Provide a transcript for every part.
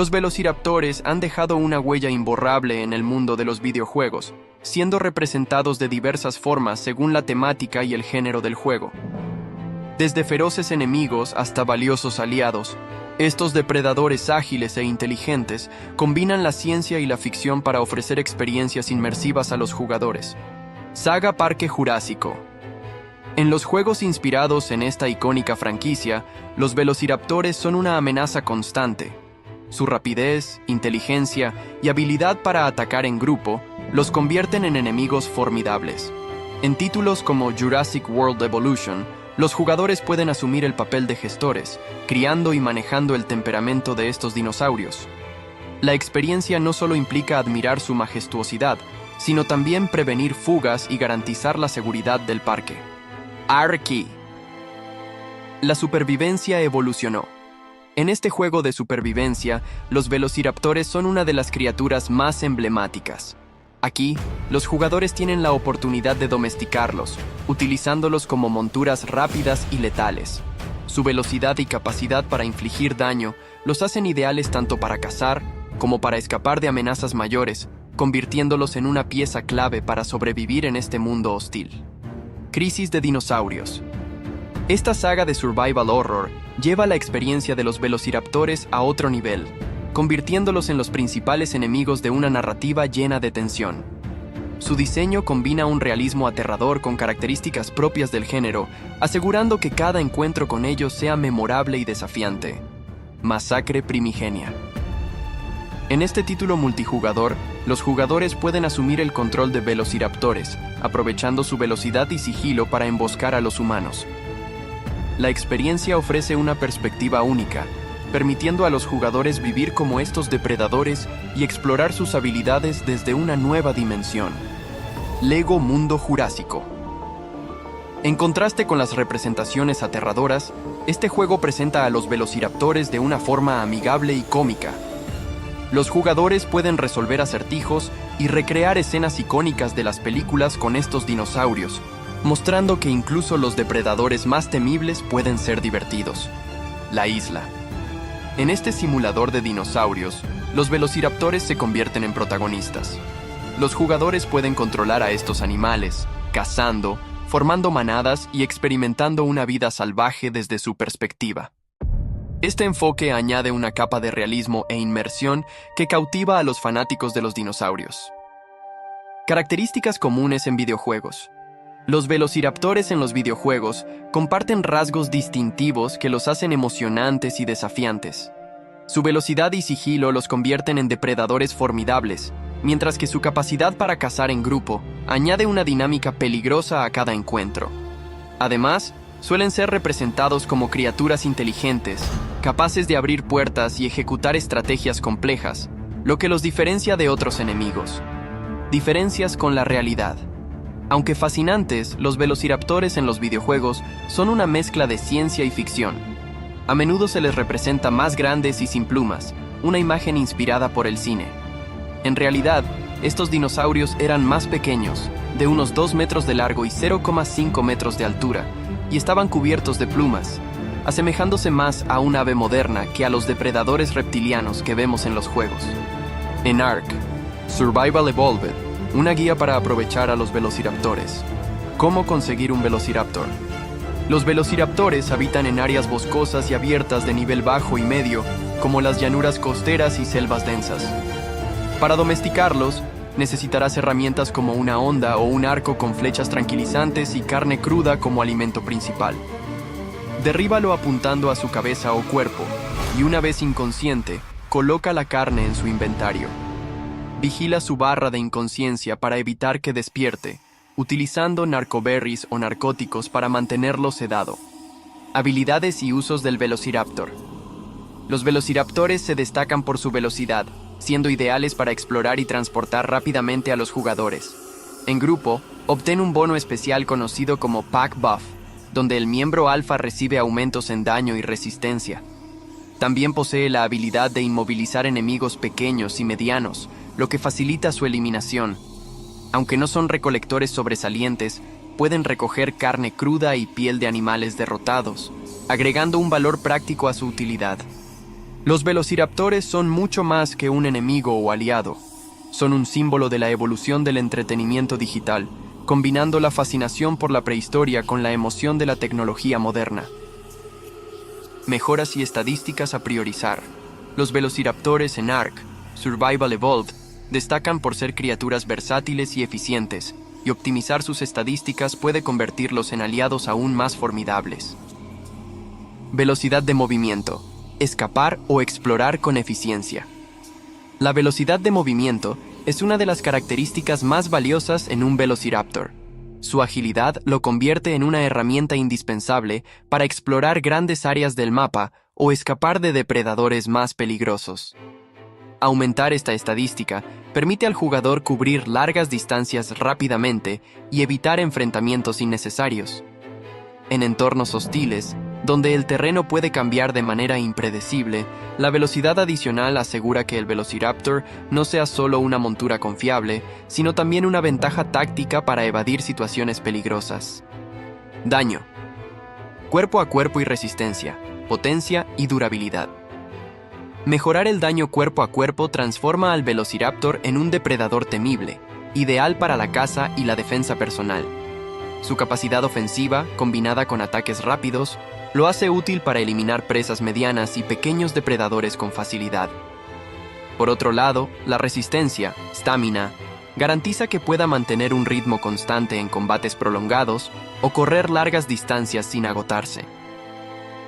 Los velociraptores han dejado una huella imborrable en el mundo de los videojuegos, siendo representados de diversas formas según la temática y el género del juego. Desde feroces enemigos hasta valiosos aliados, estos depredadores ágiles e inteligentes combinan la ciencia y la ficción para ofrecer experiencias inmersivas a los jugadores. Saga Parque Jurásico. En los juegos inspirados en esta icónica franquicia, los velociraptores son una amenaza constante. Su rapidez, inteligencia y habilidad para atacar en grupo los convierten en enemigos formidables. En títulos como Jurassic World Evolution, los jugadores pueden asumir el papel de gestores, criando y manejando el temperamento de estos dinosaurios. La experiencia no solo implica admirar su majestuosidad, sino también prevenir fugas y garantizar la seguridad del parque. Arky. La supervivencia evolucionó. En este juego de supervivencia, los velociraptores son una de las criaturas más emblemáticas. Aquí, los jugadores tienen la oportunidad de domesticarlos, utilizándolos como monturas rápidas y letales. Su velocidad y capacidad para infligir daño los hacen ideales tanto para cazar como para escapar de amenazas mayores, convirtiéndolos en una pieza clave para sobrevivir en este mundo hostil. Crisis de dinosaurios. Esta saga de survival horror lleva la experiencia de los velociraptores a otro nivel, convirtiéndolos en los principales enemigos de una narrativa llena de tensión. Su diseño combina un realismo aterrador con características propias del género, asegurando que cada encuentro con ellos sea memorable y desafiante. Masacre primigenia. En este título multijugador, los jugadores pueden asumir el control de velociraptores, aprovechando su velocidad y sigilo para emboscar a los humanos. La experiencia ofrece una perspectiva única, permitiendo a los jugadores vivir como estos depredadores y explorar sus habilidades desde una nueva dimensión. Lego Mundo Jurásico. En contraste con las representaciones aterradoras, este juego presenta a los velociraptores de una forma amigable y cómica. Los jugadores pueden resolver acertijos y recrear escenas icónicas de las películas con estos dinosaurios, mostrando que incluso los depredadores más temibles pueden ser divertidos. La isla. En este simulador de dinosaurios, los velociraptores se convierten en protagonistas. Los jugadores pueden controlar a estos animales, cazando, formando manadas y experimentando una vida salvaje desde su perspectiva. Este enfoque añade una capa de realismo e inmersión que cautiva a los fanáticos de los dinosaurios. Características comunes en videojuegos. Los velociraptores en los videojuegos comparten rasgos distintivos que los hacen emocionantes y desafiantes. Su velocidad y sigilo los convierten en depredadores formidables, mientras que su capacidad para cazar en grupo añade una dinámica peligrosa a cada encuentro. Además, suelen ser representados como criaturas inteligentes, capaces de abrir puertas y ejecutar estrategias complejas, lo que los diferencia de otros enemigos. Diferencias con la realidad. Aunque fascinantes, los velociraptores en los videojuegos son una mezcla de ciencia y ficción. A menudo se les representa más grandes y sin plumas, una imagen inspirada por el cine. En realidad, estos dinosaurios eran más pequeños, de unos 2 metros de largo y 0,5 metros de altura, y estaban cubiertos de plumas, asemejándose más a un ave moderna que a los depredadores reptilianos que vemos en los juegos. En Ark, Survival Evolved, una guía para aprovechar a los velociraptores. ¿Cómo conseguir un velociraptor? Los velociraptores habitan en áreas boscosas y abiertas de nivel bajo y medio, como las llanuras costeras y selvas densas. Para domesticarlos, necesitarás herramientas como una honda o un arco con flechas tranquilizantes y carne cruda como alimento principal. Derríbalo apuntando a su cabeza o cuerpo, y una vez inconsciente, coloca la carne en su inventario. Vigila su barra de inconsciencia para evitar que despierte, utilizando narcoberries o narcóticos para mantenerlo sedado. Habilidades y usos del velociraptor. Los velociraptores se destacan por su velocidad, siendo ideales para explorar y transportar rápidamente a los jugadores. En grupo, obtén un bono especial conocido como Pack Buff, donde el miembro alfa recibe aumentos en daño y resistencia. También posee la habilidad de inmovilizar enemigos pequeños y medianos, lo que facilita su eliminación. Aunque no son recolectores sobresalientes, pueden recoger carne cruda y piel de animales derrotados, agregando un valor práctico a su utilidad. Los velociraptores son mucho más que un enemigo o aliado. Son un símbolo de la evolución del entretenimiento digital, combinando la fascinación por la prehistoria con la emoción de la tecnología moderna. Mejoras y estadísticas a priorizar. Los velociraptores en ARK, Survival Evolved, destacan por ser criaturas versátiles y eficientes, y optimizar sus estadísticas puede convertirlos en aliados aún más formidables. Velocidad de movimiento. Escapar o explorar con eficiencia. La velocidad de movimiento es una de las características más valiosas en un velociraptor. Su agilidad lo convierte en una herramienta indispensable para explorar grandes áreas del mapa o escapar de depredadores más peligrosos. Aumentar esta estadística permite al jugador cubrir largas distancias rápidamente y evitar enfrentamientos innecesarios. En entornos hostiles, donde el terreno puede cambiar de manera impredecible, la velocidad adicional asegura que el Velociraptor no sea solo una montura confiable, sino también una ventaja táctica para evadir situaciones peligrosas. Daño. Cuerpo a cuerpo y resistencia, potencia y durabilidad. Mejorar el daño cuerpo a cuerpo transforma al Velociraptor en un depredador temible, ideal para la caza y la defensa personal. Su capacidad ofensiva, combinada con ataques rápidos, lo hace útil para eliminar presas medianas y pequeños depredadores con facilidad. Por otro lado, la resistencia, stamina, garantiza que pueda mantener un ritmo constante en combates prolongados o correr largas distancias sin agotarse.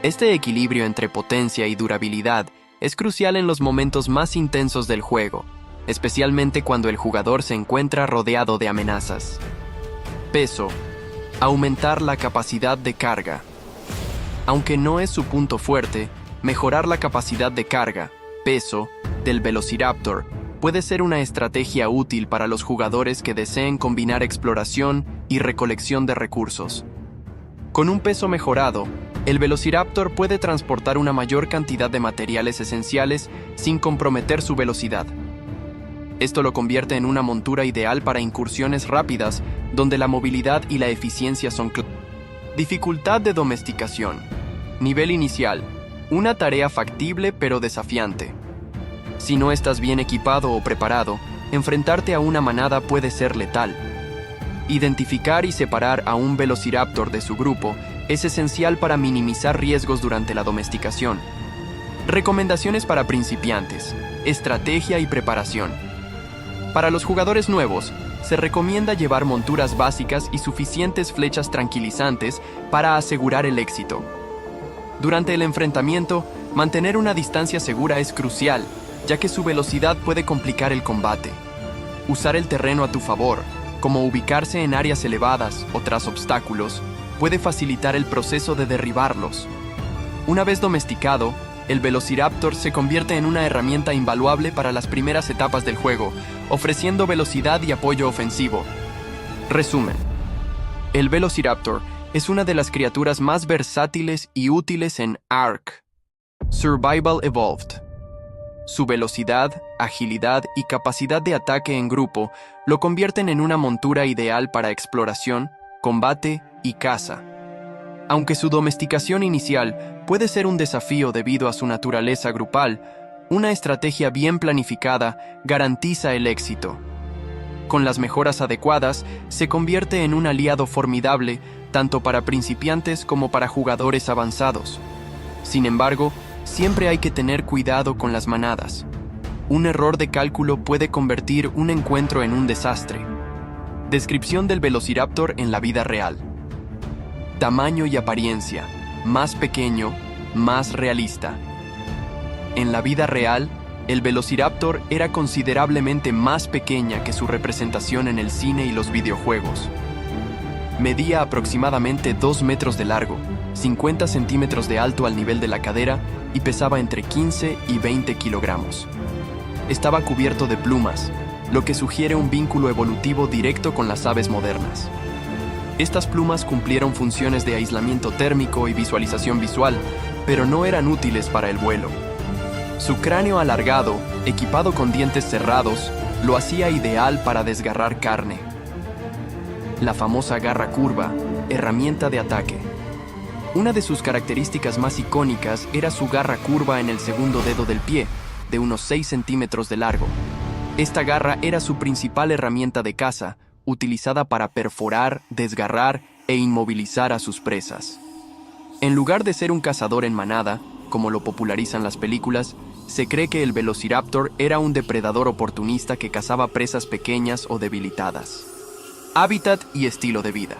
Este equilibrio entre potencia y durabilidad es crucial en los momentos más intensos del juego, especialmente cuando el jugador se encuentra rodeado de amenazas. Peso. Aumentar la capacidad de carga. Aunque no es su punto fuerte, mejorar la capacidad de carga, peso, del Velociraptor puede ser una estrategia útil para los jugadores que deseen combinar exploración y recolección de recursos. Con un peso mejorado, el Velociraptor puede transportar una mayor cantidad de materiales esenciales sin comprometer su velocidad. Esto lo convierte en una montura ideal para incursiones rápidas, donde la movilidad y la eficiencia son clave. Dificultad de domesticación. Nivel inicial. Una tarea factible pero desafiante. Si no estás bien equipado o preparado, enfrentarte a una manada puede ser letal. Identificar y separar a un Velociraptor de su grupo es esencial para minimizar riesgos durante la domesticación. Recomendaciones para principiantes. Estrategia y preparación. Para los jugadores nuevos, se recomienda llevar monturas básicas y suficientes flechas tranquilizantes para asegurar el éxito. Durante el enfrentamiento, mantener una distancia segura es crucial, ya que su velocidad puede complicar el combate. Usar el terreno a tu favor, como ubicarse en áreas elevadas o tras obstáculos, puede facilitar el proceso de derribarlos. Una vez domesticado, el Velociraptor se convierte en una herramienta invaluable para las primeras etapas del juego, ofreciendo velocidad y apoyo ofensivo. Resumen. El Velociraptor es una de las criaturas más versátiles y útiles en ARK, Survival Evolved. Su velocidad, agilidad y capacidad de ataque en grupo lo convierten en una montura ideal para exploración, combate y caza. Aunque su domesticación inicial puede ser un desafío debido a su naturaleza grupal, una estrategia bien planificada garantiza el éxito. Con las mejoras adecuadas, se convierte en un aliado formidable tanto para principiantes como para jugadores avanzados. Sin embargo, siempre hay que tener cuidado con las manadas. Un error de cálculo puede convertir un encuentro en un desastre. Descripción del Velociraptor en la vida real. Tamaño y apariencia. Más pequeño, más realista. En la vida real, el Velociraptor era considerablemente más pequeña que su representación en el cine y los videojuegos. Medía aproximadamente 2 metros de largo, 50 centímetros de alto al nivel de la cadera y pesaba entre 15 y 20 kilogramos. Estaba cubierto de plumas, lo que sugiere un vínculo evolutivo directo con las aves modernas. Estas plumas cumplieron funciones de aislamiento térmico y visualización visual, pero no eran útiles para el vuelo. Su cráneo alargado, equipado con dientes cerrados, lo hacía ideal para desgarrar carne. La famosa garra curva, herramienta de ataque. Una de sus características más icónicas era su garra curva en el segundo dedo del pie, de unos 6 centímetros de largo. Esta garra era su principal herramienta de caza, utilizada para perforar, desgarrar e inmovilizar a sus presas. En lugar de ser un cazador en manada, como lo popularizan las películas, se cree que el Velociraptor era un depredador oportunista que cazaba presas pequeñas o debilitadas. Hábitat y estilo de vida.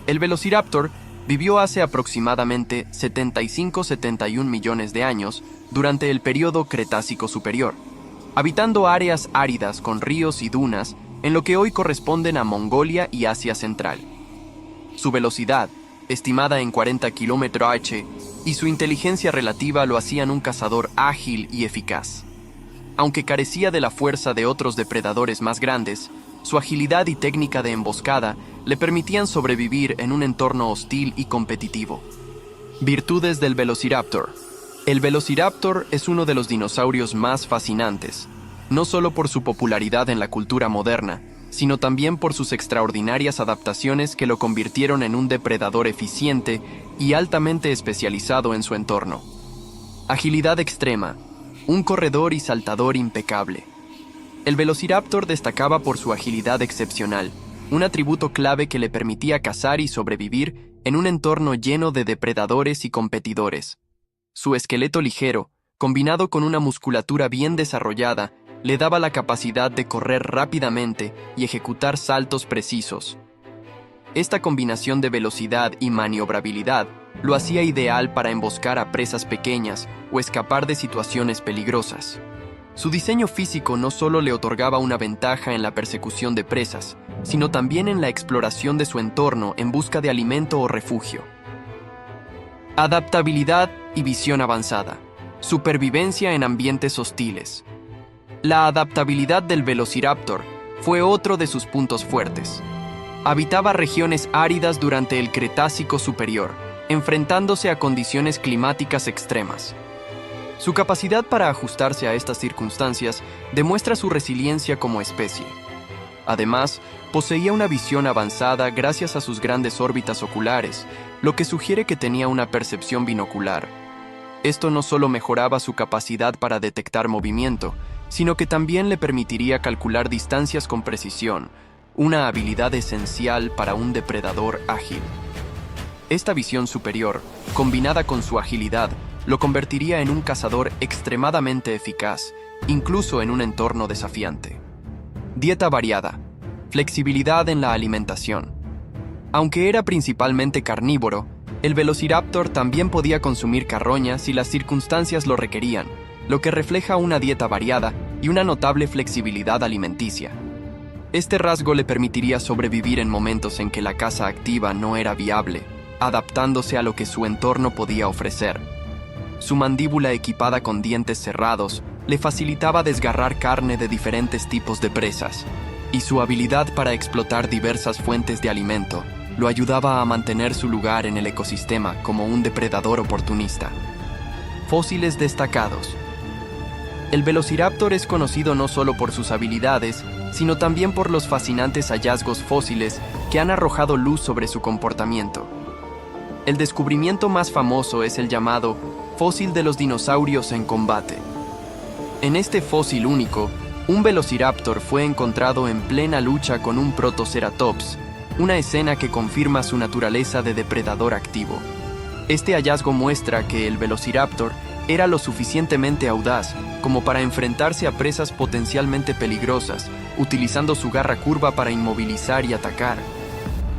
El Velociraptor vivió hace aproximadamente 75-71 millones de años durante el período Cretácico Superior, habitando áreas áridas con ríos y dunas en lo que hoy corresponden a Mongolia y Asia Central. Su velocidad, estimada en 40 km/h, y su inteligencia relativa lo hacían un cazador ágil y eficaz. Aunque carecía de la fuerza de otros depredadores más grandes, su agilidad y técnica de emboscada le permitían sobrevivir en un entorno hostil y competitivo. Virtudes del Velociraptor. El Velociraptor es uno de los dinosaurios más fascinantes, no solo por su popularidad en la cultura moderna, sino también por sus extraordinarias adaptaciones que lo convirtieron en un depredador eficiente y altamente especializado en su entorno. Agilidad extrema, un corredor y saltador impecable. El Velociraptor destacaba por su agilidad excepcional, un atributo clave que le permitía cazar y sobrevivir en un entorno lleno de depredadores y competidores. Su esqueleto ligero, combinado con una musculatura bien desarrollada, le daba la capacidad de correr rápidamente y ejecutar saltos precisos. Esta combinación de velocidad y maniobrabilidad lo hacía ideal para emboscar a presas pequeñas o escapar de situaciones peligrosas. Su diseño físico no solo le otorgaba una ventaja en la persecución de presas, sino también en la exploración de su entorno en busca de alimento o refugio. Adaptabilidad y visión avanzada. Supervivencia en ambientes hostiles. La adaptabilidad del Velociraptor fue otro de sus puntos fuertes. Habitaba regiones áridas durante el Cretácico Superior, enfrentándose a condiciones climáticas extremas. Su capacidad para ajustarse a estas circunstancias demuestra su resiliencia como especie. Además, poseía una visión avanzada gracias a sus grandes órbitas oculares, lo que sugiere que tenía una percepción binocular. Esto no solo mejoraba su capacidad para detectar movimiento, sino que también le permitiría calcular distancias con precisión, una habilidad esencial para un depredador ágil. Esta visión superior, combinada con su agilidad, lo convertiría en un cazador extremadamente eficaz, incluso en un entorno desafiante. Dieta variada. Flexibilidad en la alimentación. Aunque era principalmente carnívoro, el Velociraptor también podía consumir carroña si las circunstancias lo requerían, lo que refleja una dieta variada y una notable flexibilidad alimenticia. Este rasgo le permitiría sobrevivir en momentos en que la caza activa no era viable, adaptándose a lo que su entorno podía ofrecer. Su mandíbula equipada con dientes cerrados le facilitaba desgarrar carne de diferentes tipos de presas, y su habilidad para explotar diversas fuentes de alimento lo ayudaba a mantener su lugar en el ecosistema como un depredador oportunista. Fósiles destacados. El Velociraptor es conocido no solo por sus habilidades, sino también por los fascinantes hallazgos fósiles que han arrojado luz sobre su comportamiento. El descubrimiento más famoso es el llamado fósil de los dinosaurios en combate. En este fósil único, un Velociraptor fue encontrado en plena lucha con un Protoceratops, una escena que confirma su naturaleza de depredador activo. Este hallazgo muestra que el Velociraptor era lo suficientemente audaz como para enfrentarse a presas potencialmente peligrosas, utilizando su garra curva para inmovilizar y atacar.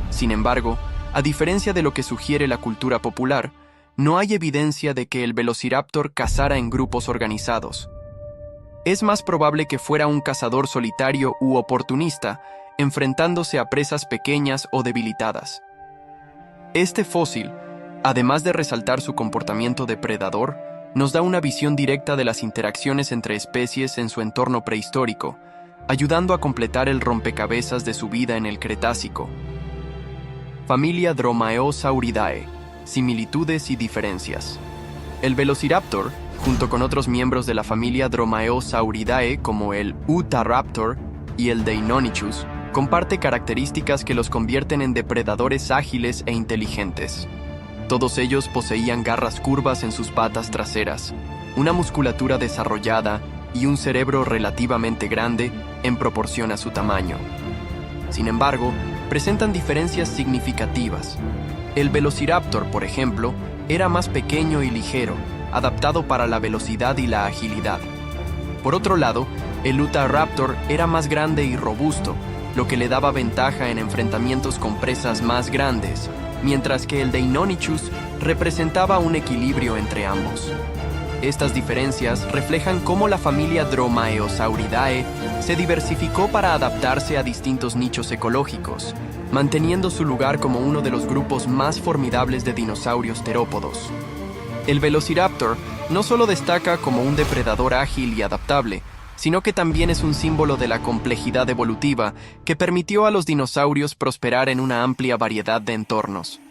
Sin embargo, a diferencia de lo que sugiere la cultura popular, no hay evidencia de que el Velociraptor cazara en grupos organizados. Es más probable que fuera un cazador solitario u oportunista, enfrentándose a presas pequeñas o debilitadas. Este fósil, además de resaltar su comportamiento depredador, nos da una visión directa de las interacciones entre especies en su entorno prehistórico, ayudando a completar el rompecabezas de su vida en el Cretácico. Familia Dromaeosauridae. Similitudes y diferencias. El Velociraptor, junto con otros miembros de la familia Dromaeosauridae como el Utahraptor y el Deinonychus, comparte características que los convierten en depredadores ágiles e inteligentes. Todos ellos poseían garras curvas en sus patas traseras, una musculatura desarrollada y un cerebro relativamente grande en proporción a su tamaño. Sin embargo, presentan diferencias significativas. El Velociraptor, por ejemplo, era más pequeño y ligero, adaptado para la velocidad y la agilidad. Por otro lado, el Utahraptor era más grande y robusto, lo que le daba ventaja en enfrentamientos con presas más grandes, mientras que el Deinonychus representaba un equilibrio entre ambos. Estas diferencias reflejan cómo la familia Dromaeosauridae se diversificó para adaptarse a distintos nichos ecológicos, manteniendo su lugar como uno de los grupos más formidables de dinosaurios terópodos. El Velociraptor no solo destaca como un depredador ágil y adaptable, sino que también es un símbolo de la complejidad evolutiva que permitió a los dinosaurios prosperar en una amplia variedad de entornos.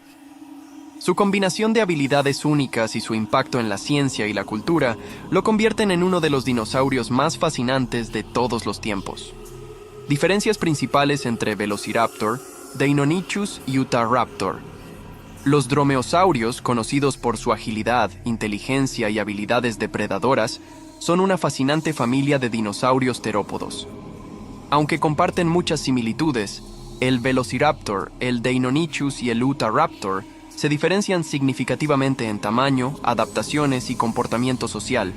Su combinación de habilidades únicas y su impacto en la ciencia y la cultura lo convierten en uno de los dinosaurios más fascinantes de todos los tiempos. Diferencias principales entre Velociraptor, Deinonychus y Utahraptor. Los dromeosaurios, conocidos por su agilidad, inteligencia y habilidades depredadoras, son una fascinante familia de dinosaurios terópodos. Aunque comparten muchas similitudes, el Velociraptor, el Deinonychus y el Utahraptor se diferencian significativamente en tamaño, adaptaciones y comportamiento social,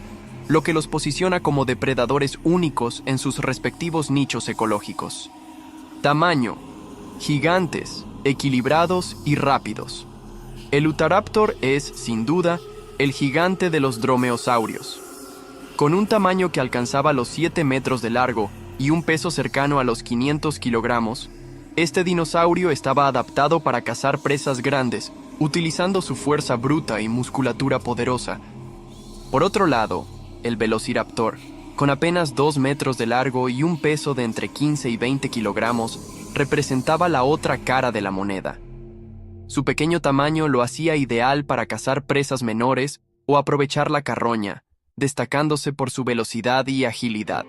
lo que los posiciona como depredadores únicos en sus respectivos nichos ecológicos. Tamaño: gigantes, equilibrados y rápidos. El Utahraptor es, sin duda, el gigante de los dromeosaurios. Con un tamaño que alcanzaba los 7 metros de largo y un peso cercano a los 500 kilogramos, este dinosaurio estaba adaptado para cazar presas grandes, utilizando su fuerza bruta y musculatura poderosa. Por otro lado, el Velociraptor, con apenas 2 metros de largo y un peso de entre 15 y 20 kilogramos, representaba la otra cara de la moneda. Su pequeño tamaño lo hacía ideal para cazar presas menores o aprovechar la carroña, destacándose por su velocidad y agilidad.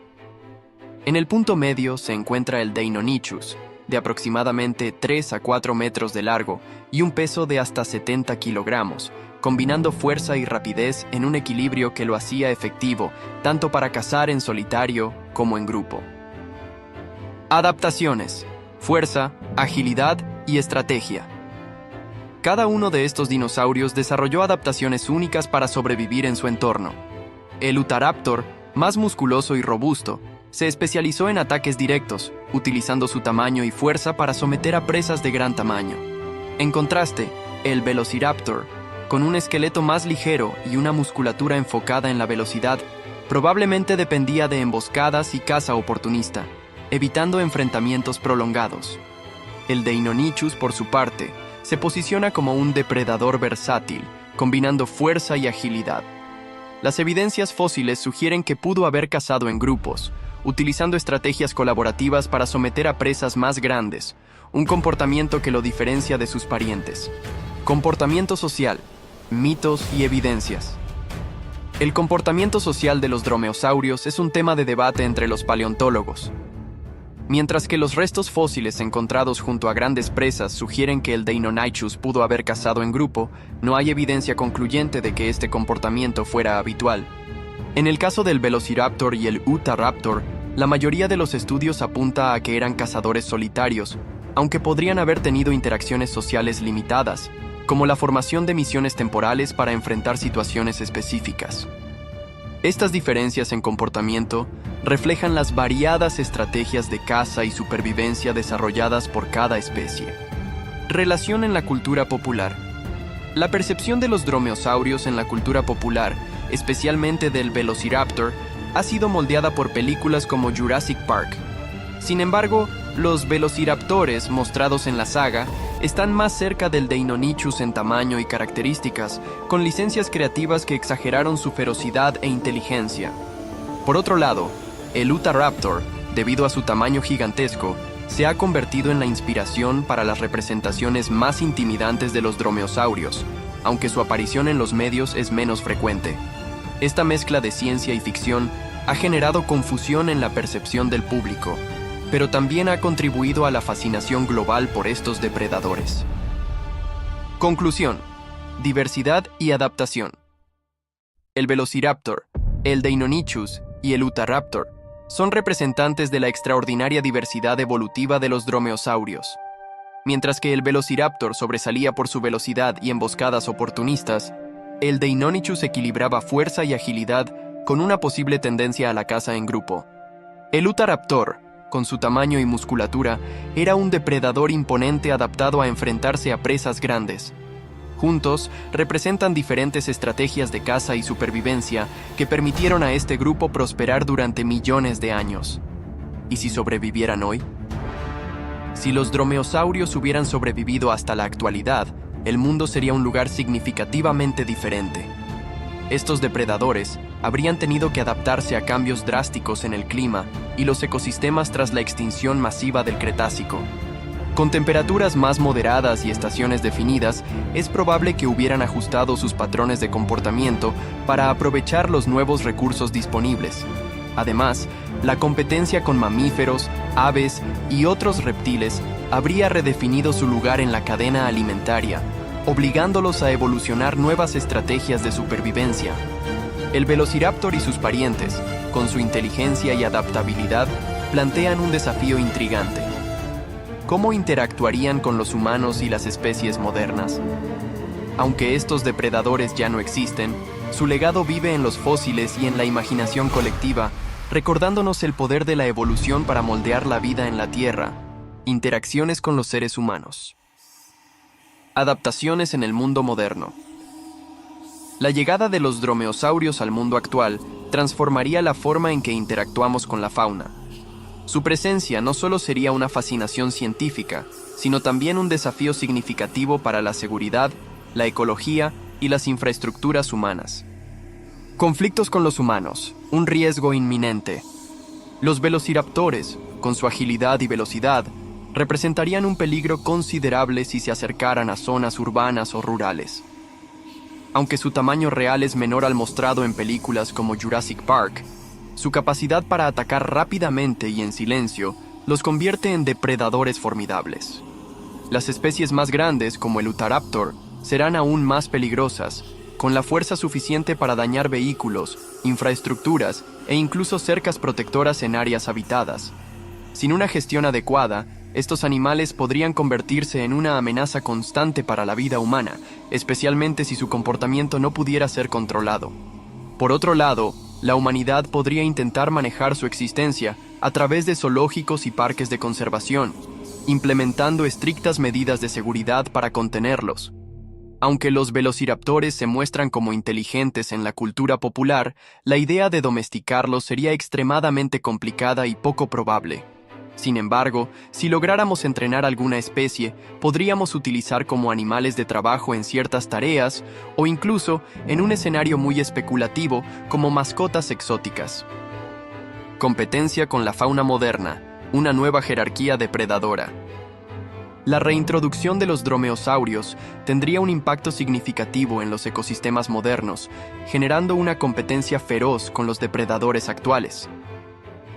En el punto medio se encuentra el Deinonychus, de aproximadamente 3 a 4 metros de largo y un peso de hasta 70 kilogramos, combinando fuerza y rapidez en un equilibrio que lo hacía efectivo tanto para cazar en solitario como en grupo. Adaptaciones: fuerza, agilidad y estrategia. Cada uno de estos dinosaurios desarrolló adaptaciones únicas para sobrevivir en su entorno. El Utahraptor, más musculoso y robusto, se especializó en ataques directos, utilizando su tamaño y fuerza para someter a presas de gran tamaño. En contraste, el Velociraptor, con un esqueleto más ligero y una musculatura enfocada en la velocidad, probablemente dependía de emboscadas y caza oportunista, evitando enfrentamientos prolongados. El Deinonychus, por su parte, se posiciona como un depredador versátil, combinando fuerza y agilidad. Las evidencias fósiles sugieren que pudo haber cazado en grupos, utilizando estrategias colaborativas para someter a presas más grandes, un comportamiento que lo diferencia de sus parientes. Comportamiento social, mitos y evidencias. El comportamiento social de los dromeosaurios es un tema de debate entre los paleontólogos. Mientras que los restos fósiles encontrados junto a grandes presas sugieren que el Deinonychus pudo haber cazado en grupo, no hay evidencia concluyente de que este comportamiento fuera habitual. En el caso del Velociraptor y el Utahraptor, la mayoría de los estudios apunta a que eran cazadores solitarios, aunque podrían haber tenido interacciones sociales limitadas, como la formación de misiones temporales para enfrentar situaciones específicas. Estas diferencias en comportamiento reflejan las variadas estrategias de caza y supervivencia desarrolladas por cada especie. Relación en la cultura popular. La percepción de los dromeosaurios en la cultura popular, especialmente del Velociraptor, ha sido moldeada por películas como Jurassic Park. Sin embargo, los velociraptores mostrados en la saga están más cerca del Deinonychus en tamaño y características, con licencias creativas que exageraron su ferocidad e inteligencia. Por otro lado, el Utahraptor, debido a su tamaño gigantesco, se ha convertido en la inspiración para las representaciones más intimidantes de los dromeosaurios, aunque su aparición en los medios es menos frecuente. Esta mezcla de ciencia y ficción ha generado confusión en la percepción del público, pero también ha contribuido a la fascinación global por estos depredadores. Conclusión. diversidad y adaptación. El Velociraptor, el Deinonychus y el Utahraptor son representantes de la extraordinaria diversidad evolutiva de los dromeosaurios. Mientras que el Velociraptor sobresalía por su velocidad y emboscadas oportunistas, el Deinonychus equilibraba fuerza y agilidad con una posible tendencia a la caza en grupo. El Utahraptor, con su tamaño y musculatura, era un depredador imponente adaptado a enfrentarse a presas grandes. Juntos, representan diferentes estrategias de caza y supervivencia que permitieron a este grupo prosperar durante millones de años. ¿Y si sobrevivieran hoy? Si los dromeosaurios hubieran sobrevivido hasta la actualidad, el mundo sería un lugar significativamente diferente. Estos depredadores habrían tenido que adaptarse a cambios drásticos en el clima y los ecosistemas tras la extinción masiva del Cretácico. Con temperaturas más moderadas y estaciones definidas, es probable que hubieran ajustado sus patrones de comportamiento para aprovechar los nuevos recursos disponibles. Además, la competencia con mamíferos, aves y otros reptiles habría redefinido su lugar en la cadena alimentaria, obligándolos a evolucionar nuevas estrategias de supervivencia. El Velociraptor y sus parientes, con su inteligencia y adaptabilidad, plantean un desafío intrigante. ¿Cómo interactuarían con los humanos y las especies modernas? Aunque estos depredadores ya no existen, su legado vive en los fósiles y en la imaginación colectiva, recordándonos el poder de la evolución para moldear la vida en la Tierra. Interacciones con los seres humanos. Adaptaciones en el mundo moderno. La llegada de los dromeosaurios al mundo actual transformaría la forma en que interactuamos con la fauna. Su presencia no solo sería una fascinación científica, sino también un desafío significativo para la seguridad, la ecología y las infraestructuras humanas. Conflictos con los humanos, un riesgo inminente. Los velociraptores, con su agilidad y velocidad, representarían un peligro considerable si se acercaran a zonas urbanas o rurales. Aunque su tamaño real es menor al mostrado en películas como Jurassic Park, su capacidad para atacar rápidamente y en silencio los convierte en depredadores formidables. Las especies más grandes, como el Utahraptor, serán aún más peligrosas, con la fuerza suficiente para dañar vehículos, infraestructuras e incluso cercas protectoras en áreas habitadas. Sin una gestión adecuada, estos animales podrían convertirse en una amenaza constante para la vida humana, especialmente si su comportamiento no pudiera ser controlado. Por otro lado, la humanidad podría intentar manejar su existencia a través de zoológicos y parques de conservación, implementando estrictas medidas de seguridad para contenerlos. Aunque los velociraptores se muestran como inteligentes en la cultura popular, la idea de domesticarlos sería extremadamente complicada y poco probable. Sin embargo, si lográramos entrenar alguna especie, podríamos utilizar como animales de trabajo en ciertas tareas o incluso, en un escenario muy especulativo, como mascotas exóticas. Competencia con la fauna moderna, una nueva jerarquía depredadora. La reintroducción de los dromeosaurios tendría un impacto significativo en los ecosistemas modernos, generando una competencia feroz con los depredadores actuales.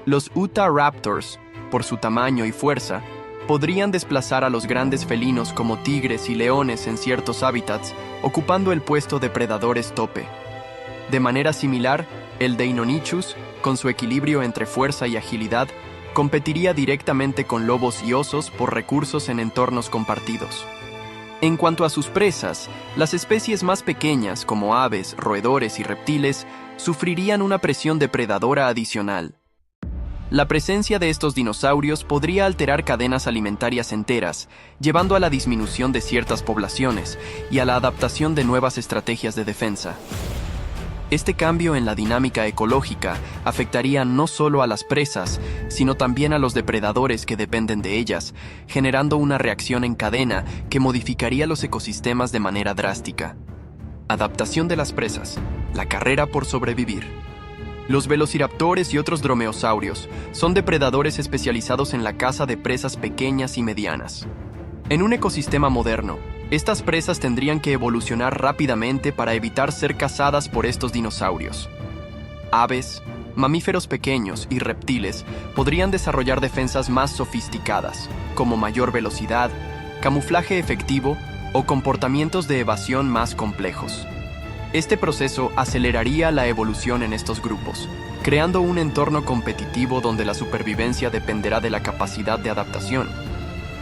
Los Utahraptors, por su tamaño y fuerza, podrían desplazar a los grandes felinos como tigres y leones en ciertos hábitats, ocupando el puesto de predadores tope. De manera similar, el Deinonychus, con su equilibrio entre fuerza y agilidad, competiría directamente con lobos y osos por recursos en entornos compartidos. En cuanto a sus presas, las especies más pequeñas, como aves, roedores y reptiles, sufrirían una presión depredadora adicional. La presencia de estos dinosaurios podría alterar cadenas alimentarias enteras, llevando a la disminución de ciertas poblaciones y a la adaptación de nuevas estrategias de defensa. Este cambio en la dinámica ecológica afectaría no solo a las presas, sino también a los depredadores que dependen de ellas, generando una reacción en cadena que modificaría los ecosistemas de manera drástica. Adaptación de las presas, la carrera por sobrevivir. Los velociraptores y otros dromeosaurios son depredadores especializados en la caza de presas pequeñas y medianas. En un ecosistema moderno, estas presas tendrían que evolucionar rápidamente para evitar ser cazadas por estos dinosaurios. Aves, mamíferos pequeños y reptiles podrían desarrollar defensas más sofisticadas, como mayor velocidad, camuflaje efectivo o comportamientos de evasión más complejos. Este proceso aceleraría la evolución en estos grupos, creando un entorno competitivo donde la supervivencia dependerá de la capacidad de adaptación.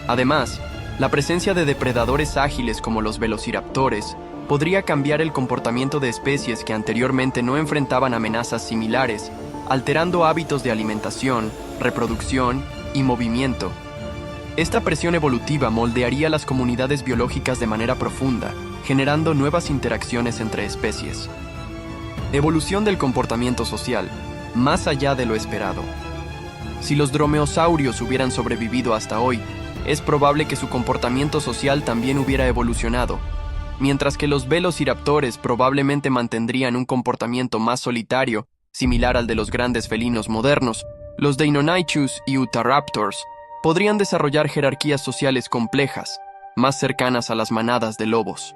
Además, la presencia de depredadores ágiles como los velociraptores podría cambiar el comportamiento de especies que anteriormente no enfrentaban amenazas similares, alterando hábitos de alimentación, reproducción y movimiento. Esta presión evolutiva moldearía las comunidades biológicas de manera profunda, generando nuevas interacciones entre especies. Evolución del comportamiento social, más allá de lo esperado. Si los dromeosaurios hubieran sobrevivido hasta hoy, es probable que su comportamiento social también hubiera evolucionado, mientras que los velociraptores probablemente mantendrían un comportamiento más solitario, similar al de los grandes felinos modernos. Los Deinonychus y Utahraptors podrían desarrollar jerarquías sociales complejas, más cercanas a las manadas de lobos.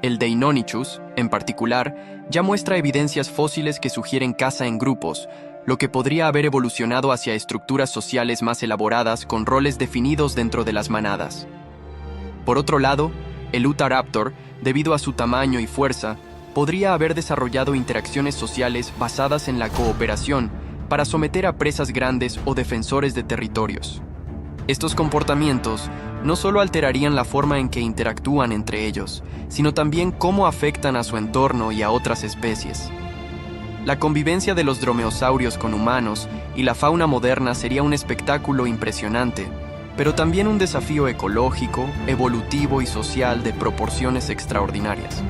El Deinonychus, en particular, ya muestra evidencias fósiles que sugieren caza en grupos, lo que podría haber evolucionado hacia estructuras sociales más elaboradas con roles definidos dentro de las manadas. Por otro lado, el Utahraptor, debido a su tamaño y fuerza, podría haber desarrollado interacciones sociales basadas en la cooperación para someter a presas grandes o defensores de territorios. Estos comportamientos no solo alterarían la forma en que interactúan entre ellos, sino también cómo afectan a su entorno y a otras especies. La convivencia de los dromeosaurios con humanos y la fauna moderna sería un espectáculo impresionante, pero también un desafío ecológico, evolutivo y social de proporciones extraordinarias.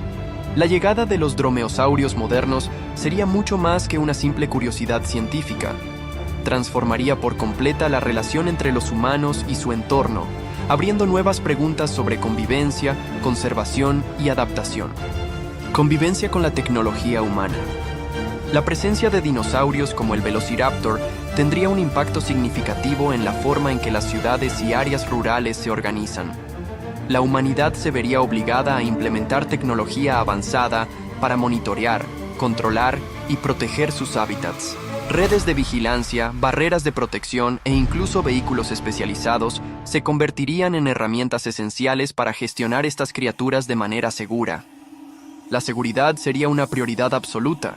La llegada de los dromeosaurios modernos sería mucho más que una simple curiosidad científica. Transformaría por completa la relación entre los humanos y su entorno, abriendo nuevas preguntas sobre convivencia, conservación y adaptación. Convivencia con la tecnología humana. La presencia de dinosaurios como el Velociraptor tendría un impacto significativo en la forma en que las ciudades y áreas rurales se organizan. La humanidad se vería obligada a implementar tecnología avanzada para monitorear, controlar y proteger sus hábitats. Redes de vigilancia, barreras de protección e incluso vehículos especializados se convertirían en herramientas esenciales para gestionar estas criaturas de manera segura. La seguridad sería una prioridad absoluta.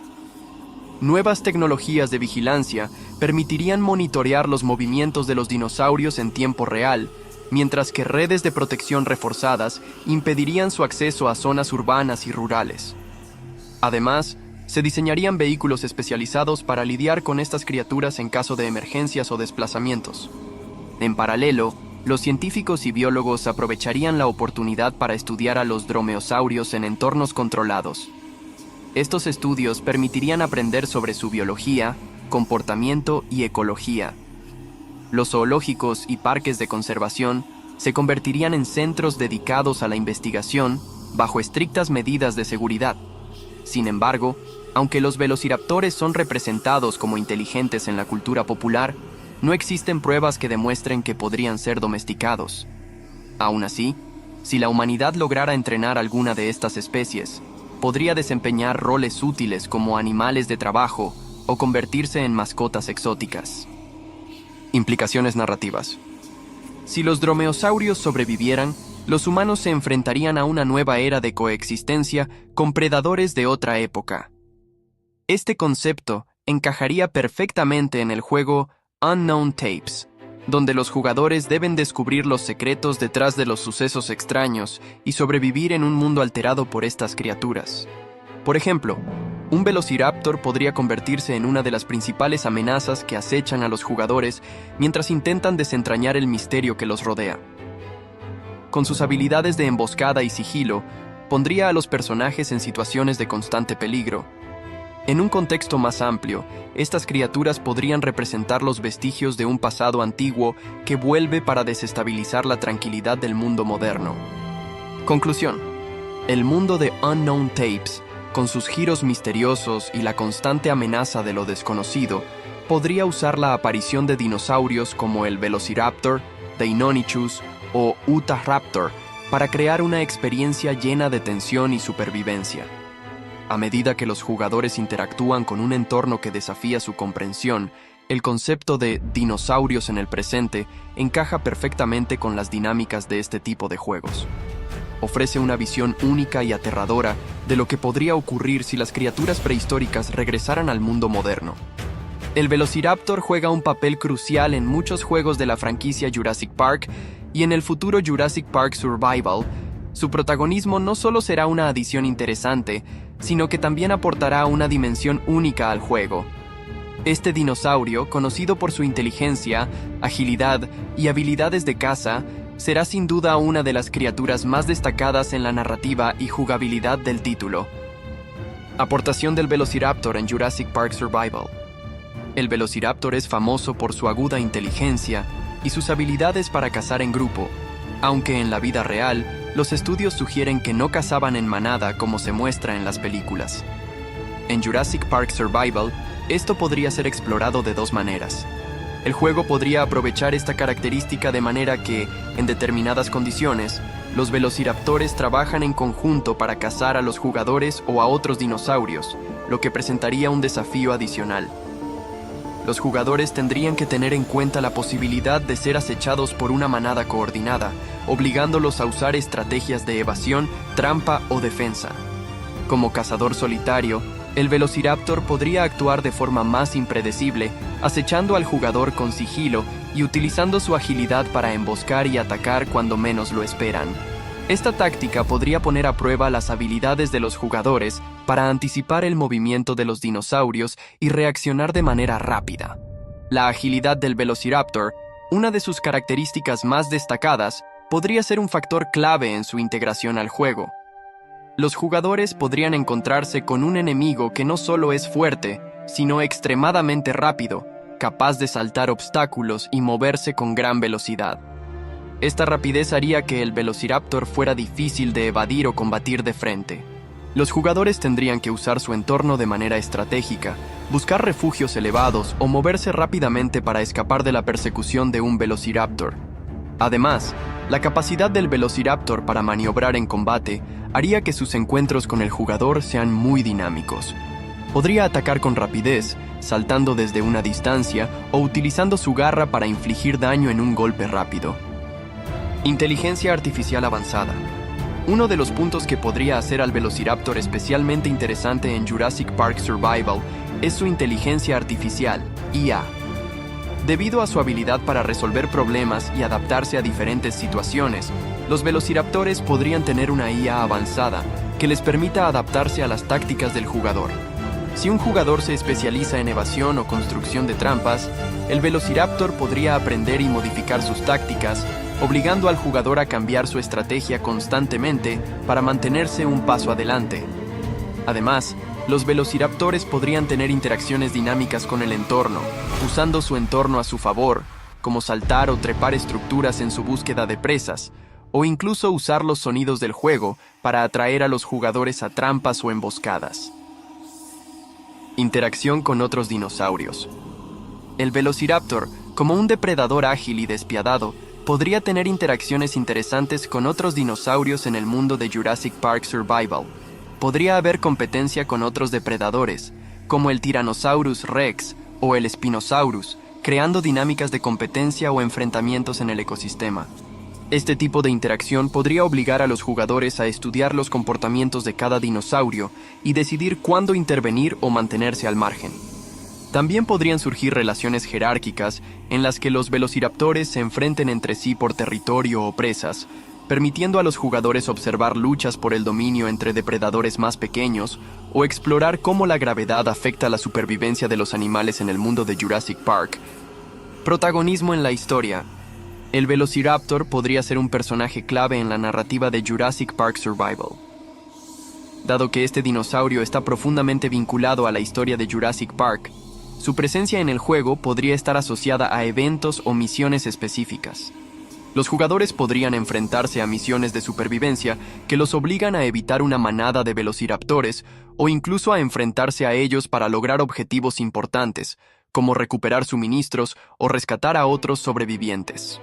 Nuevas tecnologías de vigilancia permitirían monitorear los movimientos de los dinosaurios en tiempo real, mientras que redes de protección reforzadas impedirían su acceso a zonas urbanas y rurales. Además, se diseñarían vehículos especializados para lidiar con estas criaturas en caso de emergencias o desplazamientos. En paralelo, los científicos y biólogos aprovecharían la oportunidad para estudiar a los dromeosaurios en entornos controlados. Estos estudios permitirían aprender sobre su biología, comportamiento y ecología. Los zoológicos y parques de conservación se convertirían en centros dedicados a la investigación bajo estrictas medidas de seguridad. Sin embargo, aunque los velociraptores son representados como inteligentes en la cultura popular, no existen pruebas que demuestren que podrían ser domesticados. Aún así, si la humanidad lograra entrenar alguna de estas especies, podría desempeñar roles útiles como animales de trabajo o convertirse en mascotas exóticas. Implicaciones narrativas. Si los dromeosaurios sobrevivieran, los humanos se enfrentarían a una nueva era de coexistencia con predadores de otra época. Este concepto encajaría perfectamente en el juego Unknown Tapes, donde los jugadores deben descubrir los secretos detrás de los sucesos extraños y sobrevivir en un mundo alterado por estas criaturas. Por ejemplo, un velociraptor podría convertirse en una de las principales amenazas que acechan a los jugadores mientras intentan desentrañar el misterio que los rodea. Con sus habilidades de emboscada y sigilo, pondría a los personajes en situaciones de constante peligro. En un contexto más amplio, estas criaturas podrían representar los vestigios de un pasado antiguo que vuelve para desestabilizar la tranquilidad del mundo moderno. Conclusión. El mundo de Unknown Tapes, con sus giros misteriosos y la constante amenaza de lo desconocido, podría usar la aparición de dinosaurios como el Velociraptor, Deinonychus o Utahraptor para crear una experiencia llena de tensión y supervivencia. A medida que los jugadores interactúan con un entorno que desafía su comprensión, el concepto de dinosaurios en el presente encaja perfectamente con las dinámicas de este tipo de juegos. ofrece una visión única y aterradora de lo que podría ocurrir si las criaturas prehistóricas regresaran al mundo moderno. El Velociraptor juega un papel crucial en muchos juegos de la franquicia Jurassic Park y en el futuro Jurassic Park Survival. Su protagonismo no solo será una adición interesante, sino que también aportará una dimensión única al juego. Este dinosaurio, conocido por su inteligencia, agilidad y habilidades de caza, será sin duda una de las criaturas más destacadas en la narrativa y jugabilidad del título. Aportación del Velociraptor en Jurassic Park Survival. El Velociraptor es famoso por su aguda inteligencia y sus habilidades para cazar en grupo, aunque en la vida real, los estudios sugieren que no cazaban en manada como se muestra en las películas. En Jurassic Park Survival, esto podría ser explorado de dos maneras. El juego podría aprovechar esta característica de manera que, en determinadas condiciones, los velociraptores trabajan en conjunto para cazar a los jugadores o a otros dinosaurios, lo que presentaría un desafío adicional. Los jugadores tendrían que tener en cuenta la posibilidad de ser acechados por una manada coordinada, obligándolos a usar estrategias de evasión, trampa o defensa. Como cazador solitario, el Velociraptor podría actuar de forma más impredecible, acechando al jugador con sigilo y utilizando su agilidad para emboscar y atacar cuando menos lo esperan. Esta táctica podría poner a prueba las habilidades de los jugadores para anticipar el movimiento de los dinosaurios y reaccionar de manera rápida. La agilidad del Velociraptor, una de sus características más destacadas, podría ser un factor clave en su integración al juego. Los jugadores podrían encontrarse con un enemigo que no solo es fuerte, sino extremadamente rápido, capaz de saltar obstáculos y moverse con gran velocidad. Esta rapidez haría que el Velociraptor fuera difícil de evadir o combatir de frente. Los jugadores tendrían que usar su entorno de manera estratégica, buscar refugios elevados o moverse rápidamente para escapar de la persecución de un Velociraptor. Además, la capacidad del Velociraptor para maniobrar en combate haría que sus encuentros con el jugador sean muy dinámicos. Podría atacar con rapidez, saltando desde una distancia o utilizando su garra para infligir daño en un golpe rápido. Inteligencia artificial avanzada. Uno de los puntos que podría hacer al Velociraptor especialmente interesante en Jurassic Park Survival es su inteligencia artificial, IA. Debido a su habilidad para resolver problemas y adaptarse a diferentes situaciones, los velociraptores podrían tener una IA avanzada que les permita adaptarse a las tácticas del jugador. Si un jugador se especializa en evasión o construcción de trampas, el velociraptor podría aprender y modificar sus tácticas, obligando al jugador a cambiar su estrategia constantemente para mantenerse un paso adelante. Además, los velociraptores podrían tener interacciones dinámicas con el entorno, usando su entorno a su favor, como saltar o trepar estructuras en su búsqueda de presas, o incluso usar los sonidos del juego para atraer a los jugadores a trampas o emboscadas. Interacción con otros dinosaurios. El velociraptor, como un depredador ágil y despiadado, podría tener interacciones interesantes con otros dinosaurios en el mundo de Jurassic Park Survival. Podría haber competencia con otros depredadores, como el Tyrannosaurus Rex o el Spinosaurus, creando dinámicas de competencia o enfrentamientos en el ecosistema. Este tipo de interacción podría obligar a los jugadores a estudiar los comportamientos de cada dinosaurio y decidir cuándo intervenir o mantenerse al margen. También podrían surgir relaciones jerárquicas en las que los velociraptores se enfrenten entre sí por territorio o presas, permitiendo a los jugadores observar luchas por el dominio entre depredadores más pequeños o explorar cómo la gravedad afecta la supervivencia de los animales en el mundo de Jurassic Park. Protagonismo en la historia. El Velociraptor podría ser un personaje clave en la narrativa de Jurassic Park Survival. Dado que este dinosaurio está profundamente vinculado a la historia de Jurassic Park, su presencia en el juego podría estar asociada a eventos o misiones específicas. Los jugadores podrían enfrentarse a misiones de supervivencia que los obligan a evitar una manada de velociraptores o incluso a enfrentarse a ellos para lograr objetivos importantes, como recuperar suministros o rescatar a otros sobrevivientes.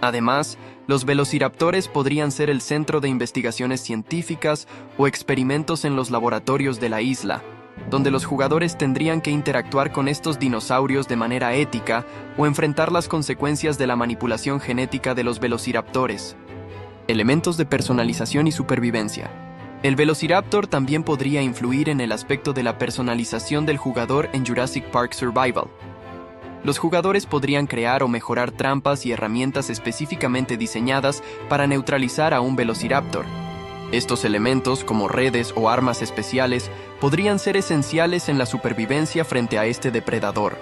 Además, los velociraptores podrían ser el centro de investigaciones científicas o experimentos en los laboratorios de la isla, donde los jugadores tendrían que interactuar con estos dinosaurios de manera ética o enfrentar las consecuencias de la manipulación genética de los velociraptores. Elementos de personalización y supervivencia. El Velociraptor también podría influir en el aspecto de la personalización del jugador en Jurassic Park Survival. Los jugadores podrían crear o mejorar trampas y herramientas específicamente diseñadas para neutralizar a un Velociraptor. Estos elementos, como redes o armas especiales, podrían ser esenciales en la supervivencia frente a este depredador.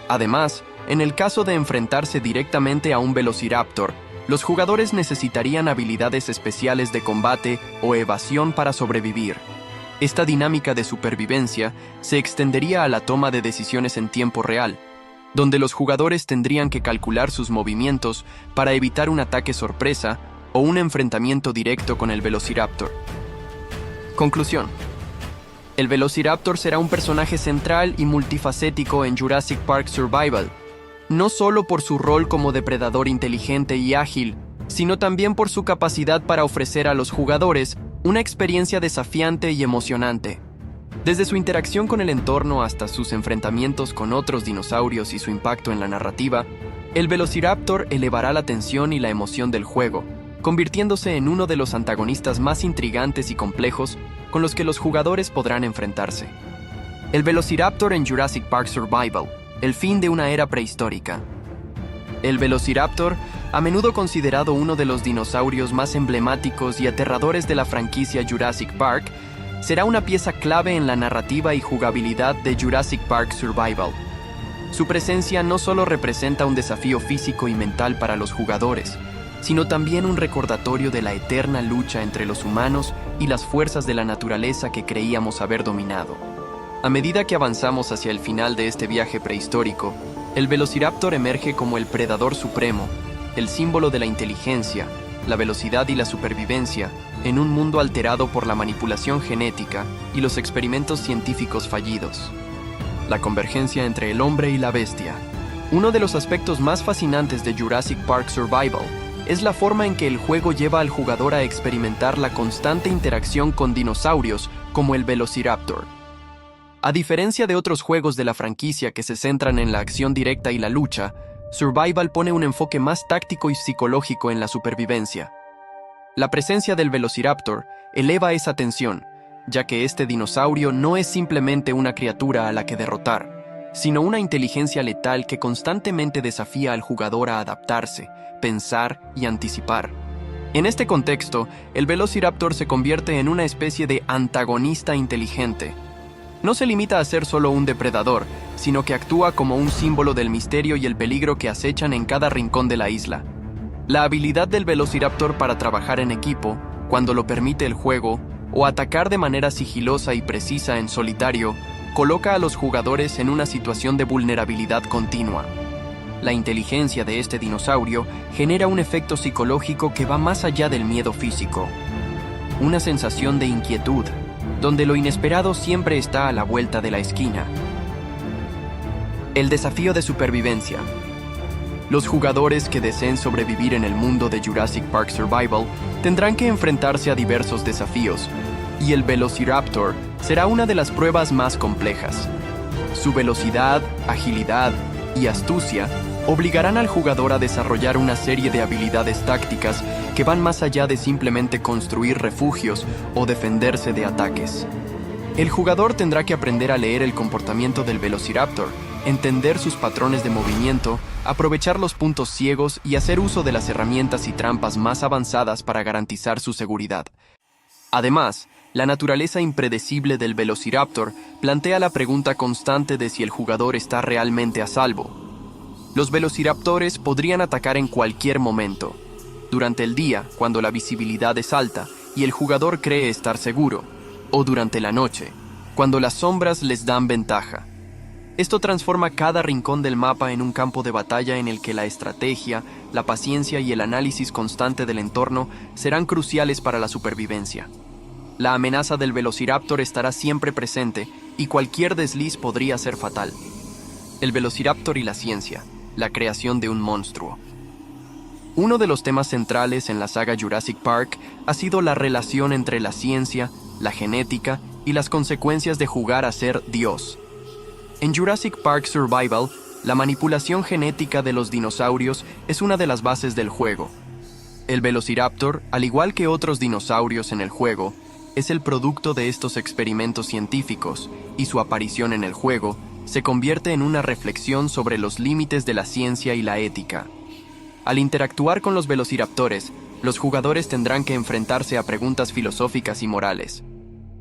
Además, en el caso de enfrentarse directamente a un Velociraptor, los jugadores necesitarían habilidades especiales de combate o evasión para sobrevivir. Esta dinámica de supervivencia se extendería a la toma de decisiones en tiempo real, donde los jugadores tendrían que calcular sus movimientos para evitar un ataque sorpresa o un enfrentamiento directo con el Velociraptor. Conclusión. El Velociraptor será un personaje central y multifacético en Jurassic Park Survival, no solo por su rol como depredador inteligente y ágil, sino también por su capacidad para ofrecer a los jugadores una experiencia desafiante y emocionante. Desde su interacción con el entorno hasta sus enfrentamientos con otros dinosaurios y su impacto en la narrativa, el Velociraptor elevará la tensión y la emoción del juego, convirtiéndose en uno de los antagonistas más intrigantes y complejos con los que los jugadores podrán enfrentarse. El Velociraptor en Jurassic Park Survival, el fin de una era prehistórica. El Velociraptor, a menudo considerado uno de los dinosaurios más emblemáticos y aterradores de la franquicia Jurassic Park, será una pieza clave en la narrativa y jugabilidad de Jurassic Park Survival. Su presencia no solo representa un desafío físico y mental para los jugadores, sino también un recordatorio de la eterna lucha entre los humanos y las fuerzas de la naturaleza que creíamos haber dominado. A medida que avanzamos hacia el final de este viaje prehistórico, el Velociraptor emerge como el predador supremo, el símbolo de la inteligencia, la velocidad y la supervivencia en un mundo alterado por la manipulación genética y los experimentos científicos fallidos. La convergencia entre el hombre y la bestia. Uno de los aspectos más fascinantes de Jurassic Park Survival es la forma en que el juego lleva al jugador a experimentar la constante interacción con dinosaurios como el Velociraptor. A diferencia de otros juegos de la franquicia que se centran en la acción directa y la lucha, Survival pone un enfoque más táctico y psicológico en la supervivencia. La presencia del Velociraptor eleva esa tensión, ya que este dinosaurio no es simplemente una criatura a la que derrotar, sino una inteligencia letal que constantemente desafía al jugador a adaptarse, pensar y anticipar. En este contexto, el Velociraptor se convierte en una especie de antagonista inteligente. No se limita a ser solo un depredador, sino que actúa como un símbolo del misterio y el peligro que acechan en cada rincón de la isla. La habilidad del Velociraptor para trabajar en equipo, cuando lo permite el juego, o atacar de manera sigilosa y precisa en solitario, coloca a los jugadores en una situación de vulnerabilidad continua. La inteligencia de este dinosaurio genera un efecto psicológico que va más allá del miedo físico. Una sensación de inquietud, donde lo inesperado siempre está a la vuelta de la esquina. El desafío de supervivencia. Los jugadores que deseen sobrevivir en el mundo de Jurassic Park Survival tendrán que enfrentarse a diversos desafíos, y el Velociraptor será una de las pruebas más complejas. Su velocidad, agilidad y astucia obligarán al jugador a desarrollar una serie de habilidades tácticas que van más allá de simplemente construir refugios o defenderse de ataques. El jugador tendrá que aprender a leer el comportamiento del Velociraptor, entender sus patrones de movimiento, aprovechar los puntos ciegos y hacer uso de las herramientas y trampas más avanzadas para garantizar su seguridad. Además, la naturaleza impredecible del Velociraptor plantea la pregunta constante de si el jugador está realmente a salvo. Los velociraptores podrían atacar en cualquier momento, durante el día, cuando la visibilidad es alta y el jugador cree estar seguro, o durante la noche, cuando las sombras les dan ventaja. Esto transforma cada rincón del mapa en un campo de batalla en el que la estrategia, la paciencia y el análisis constante del entorno serán cruciales para la supervivencia. La amenaza del Velociraptor estará siempre presente y cualquier desliz podría ser fatal. El Velociraptor y la ciencia, la creación de un monstruo. Uno de los temas centrales en la saga Jurassic Park ha sido la relación entre la ciencia, la genética y las consecuencias de jugar a ser Dios. En Jurassic Park Survival, la manipulación genética de los dinosaurios es una de las bases del juego. El Velociraptor, al igual que otros dinosaurios en el juego, es el producto de estos experimentos científicos, y su aparición en el juego se convierte en una reflexión sobre los límites de la ciencia y la ética. Al interactuar con los velociraptores, los jugadores tendrán que enfrentarse a preguntas filosóficas y morales.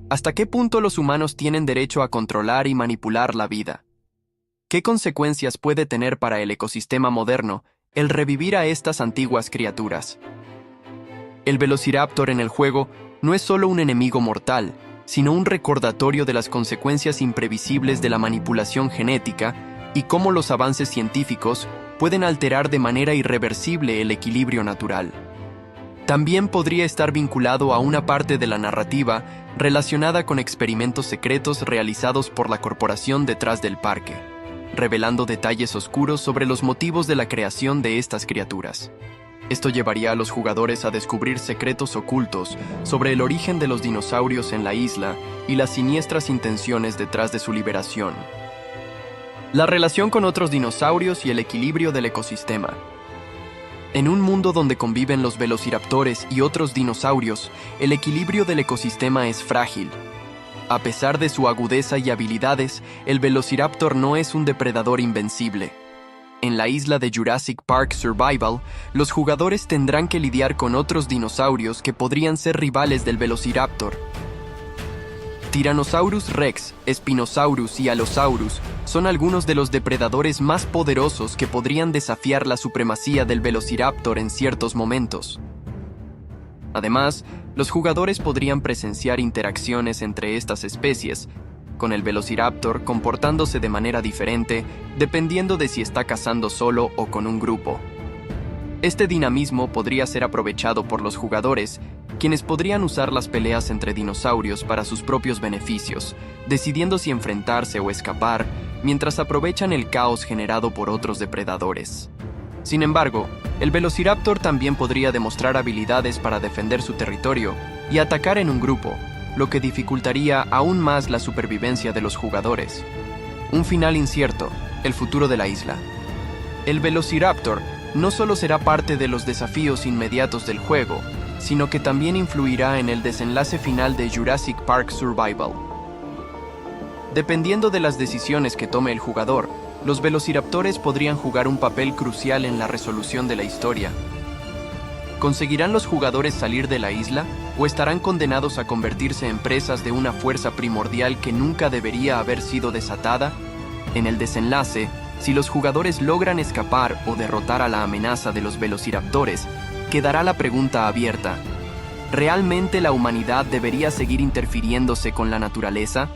¿Hasta qué punto los humanos tienen derecho a controlar y manipular la vida? ¿Qué consecuencias puede tener para el ecosistema moderno el revivir a estas antiguas criaturas? El velociraptor en el juego no es solo un enemigo mortal, sino un recordatorio de las consecuencias imprevisibles de la manipulación genética y cómo los avances científicos pueden alterar de manera irreversible el equilibrio natural. También podría estar vinculado a una parte de la narrativa relacionada con experimentos secretos realizados por la corporación detrás del parque, revelando detalles oscuros sobre los motivos de la creación de estas criaturas. Esto llevaría a los jugadores a descubrir secretos ocultos sobre el origen de los dinosaurios en la isla y las siniestras intenciones detrás de su liberación. La relación con otros dinosaurios y el equilibrio del ecosistema. En un mundo donde conviven los velociraptores y otros dinosaurios, el equilibrio del ecosistema es frágil. A pesar de su agudeza y habilidades, el velociraptor no es un depredador invencible. En la isla de Jurassic Park Survival, los jugadores tendrán que lidiar con otros dinosaurios que podrían ser rivales del velociraptor. Tyrannosaurus Rex, Spinosaurus y Allosaurus son algunos de los depredadores más poderosos que podrían desafiar la supremacía del velociraptor en ciertos momentos. Además, los jugadores podrían presenciar interacciones entre estas especies, con el velociraptor comportándose de manera diferente dependiendo de si está cazando solo o con un grupo. Este dinamismo podría ser aprovechado por los jugadores, quienes podrían usar las peleas entre dinosaurios para sus propios beneficios, decidiendo si enfrentarse o escapar, mientras aprovechan el caos generado por otros depredadores. Sin embargo, el velociraptor también podría demostrar habilidades para defender su territorio y atacar en un grupo, lo que dificultaría aún más la supervivencia de los jugadores. Un final incierto, el futuro de la isla. El velociraptor no solo será parte de los desafíos inmediatos del juego, sino que también influirá en el desenlace final de Jurassic Park Survival. Dependiendo de las decisiones que tome el jugador, los velociraptores podrían jugar un papel crucial en la resolución de la historia. ¿Conseguirán los jugadores salir de la isla o estarán condenados a convertirse en presas de una fuerza primordial que nunca debería haber sido desatada? En el desenlace, si los jugadores logran escapar o derrotar a la amenaza de los velociraptores, quedará la pregunta abierta: ¿realmente la humanidad debería seguir interfiriéndose con la naturaleza?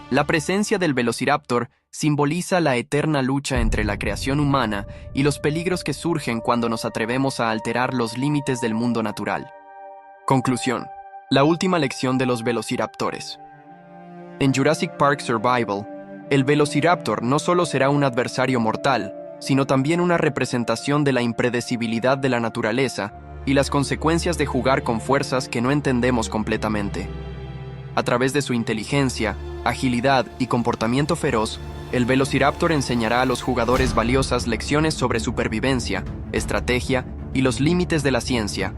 La presencia del velociraptor simboliza la eterna lucha entre la creación humana y los peligros que surgen cuando nos atrevemos a alterar los límites del mundo natural. Conclusión. La última lección de los velociraptores. En Jurassic Park Survival, el velociraptor no solo será un adversario mortal, sino también una representación de la impredecibilidad de la naturaleza y las consecuencias de jugar con fuerzas que no entendemos completamente. A través de su inteligencia, agilidad y comportamiento feroz, el velociraptor enseñará a los jugadores valiosas lecciones sobre supervivencia, estrategia y los límites de la ciencia.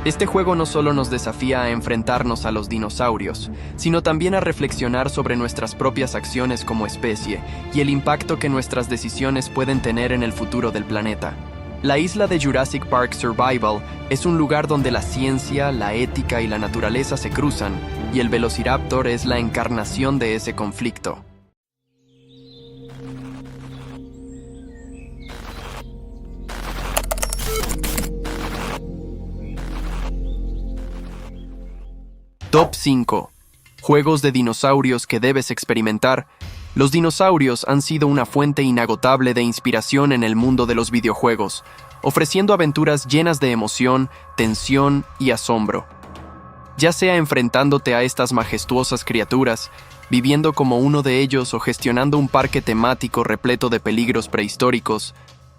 Este juego no solo nos desafía a enfrentarnos a los dinosaurios, sino también a reflexionar sobre nuestras propias acciones como especie y el impacto que nuestras decisiones pueden tener en el futuro del planeta. La isla de Jurassic Park Survival es un lugar donde la ciencia, la ética y la naturaleza se cruzan, y el velociraptor es la encarnación de ese conflicto. Top 5. Juegos de dinosaurios que debes experimentar. Los dinosaurios han sido una fuente inagotable de inspiración en el mundo de los videojuegos, ofreciendo aventuras llenas de emoción, tensión y asombro. Ya sea enfrentándote a estas majestuosas criaturas, viviendo como uno de ellos o gestionando un parque temático repleto de peligros prehistóricos,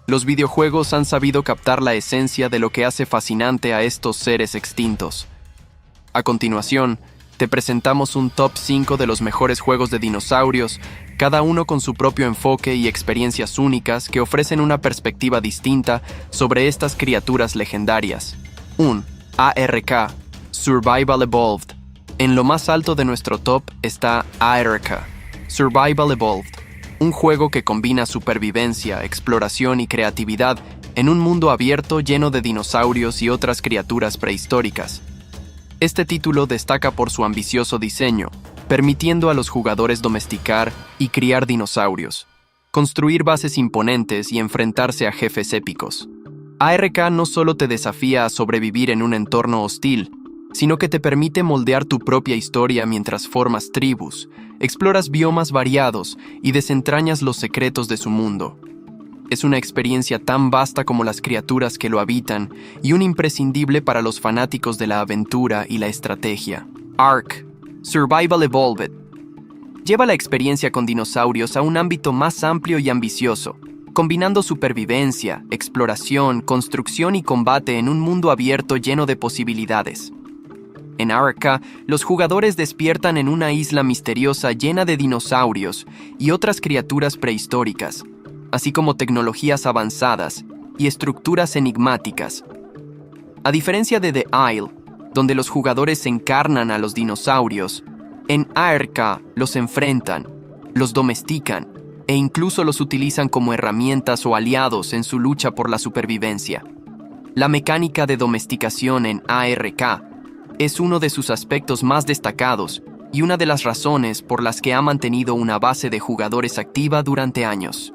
los videojuegos han sabido captar la esencia de lo que hace fascinante a estos seres extintos. A continuación, te presentamos un top 5 de los mejores juegos de dinosaurios, cada uno con su propio enfoque y experiencias únicas que ofrecen una perspectiva distinta sobre estas criaturas legendarias. 1. ARK, Survival Evolved. En lo más alto de nuestro top está ARK, Survival Evolved, un juego que combina supervivencia, exploración y creatividad en un mundo abierto lleno de dinosaurios y otras criaturas prehistóricas. Este título destaca por su ambicioso diseño, permitiendo a los jugadores domesticar y criar dinosaurios, construir bases imponentes y enfrentarse a jefes épicos. ARK no solo te desafía a sobrevivir en un entorno hostil, sino que te permite moldear tu propia historia mientras formas tribus, exploras biomas variados y desentrañas los secretos de su mundo. Es una experiencia tan vasta como las criaturas que lo habitan y un imprescindible para los fanáticos de la aventura y la estrategia. ARK, Survival Evolved, lleva la experiencia con dinosaurios a un ámbito más amplio y ambicioso, combinando supervivencia, exploración, construcción y combate en un mundo abierto lleno de posibilidades. En ARK, los jugadores despiertan en una isla misteriosa llena de dinosaurios y otras criaturas prehistóricas, así como tecnologías avanzadas y estructuras enigmáticas. A diferencia de The Isle, donde los jugadores encarnan a los dinosaurios, en ARK los enfrentan, los domestican e incluso los utilizan como herramientas o aliados en su lucha por la supervivencia. La mecánica de domesticación en ARK es uno de sus aspectos más destacados y una de las razones por las que ha mantenido una base de jugadores activa durante años.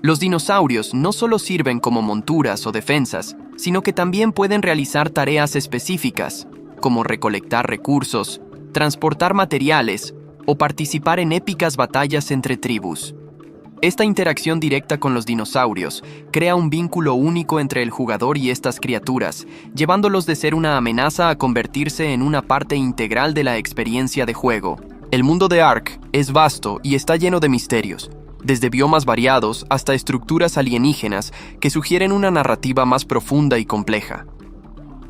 Los dinosaurios no solo sirven como monturas o defensas, sino que también pueden realizar tareas específicas, como recolectar recursos, transportar materiales o participar en épicas batallas entre tribus. Esta interacción directa con los dinosaurios crea un vínculo único entre el jugador y estas criaturas, llevándolos de ser una amenaza a convertirse en una parte integral de la experiencia de juego. El mundo de ARK es vasto y está lleno de misterios, desde biomas variados hasta estructuras alienígenas que sugieren una narrativa más profunda y compleja.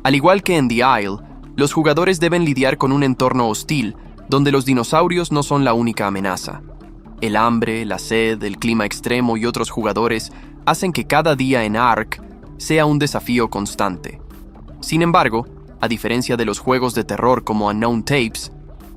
Al igual que en The Isle, los jugadores deben lidiar con un entorno hostil, donde los dinosaurios no son la única amenaza. El hambre, la sed, el clima extremo y otros jugadores hacen que cada día en ARK sea un desafío constante. Sin embargo, a diferencia de los juegos de terror como Unknown Tapes,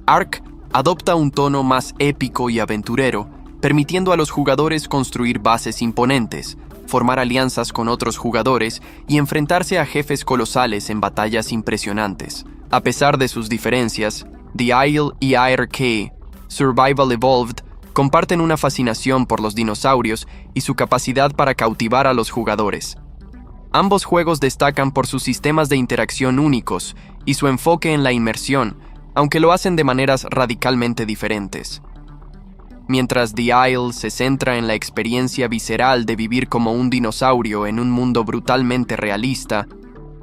ARK adopta un tono más épico y aventurero, permitiendo a los jugadores construir bases imponentes, formar alianzas con otros jugadores y enfrentarse a jefes colosales en batallas impresionantes. A pesar de sus diferencias, The Isle y ARK, Survival Evolved, comparten una fascinación por los dinosaurios y su capacidad para cautivar a los jugadores. Ambos juegos destacan por sus sistemas de interacción únicos y su enfoque en la inmersión, aunque lo hacen de maneras radicalmente diferentes. Mientras The Isle se centra en la experiencia visceral de vivir como un dinosaurio en un mundo brutalmente realista,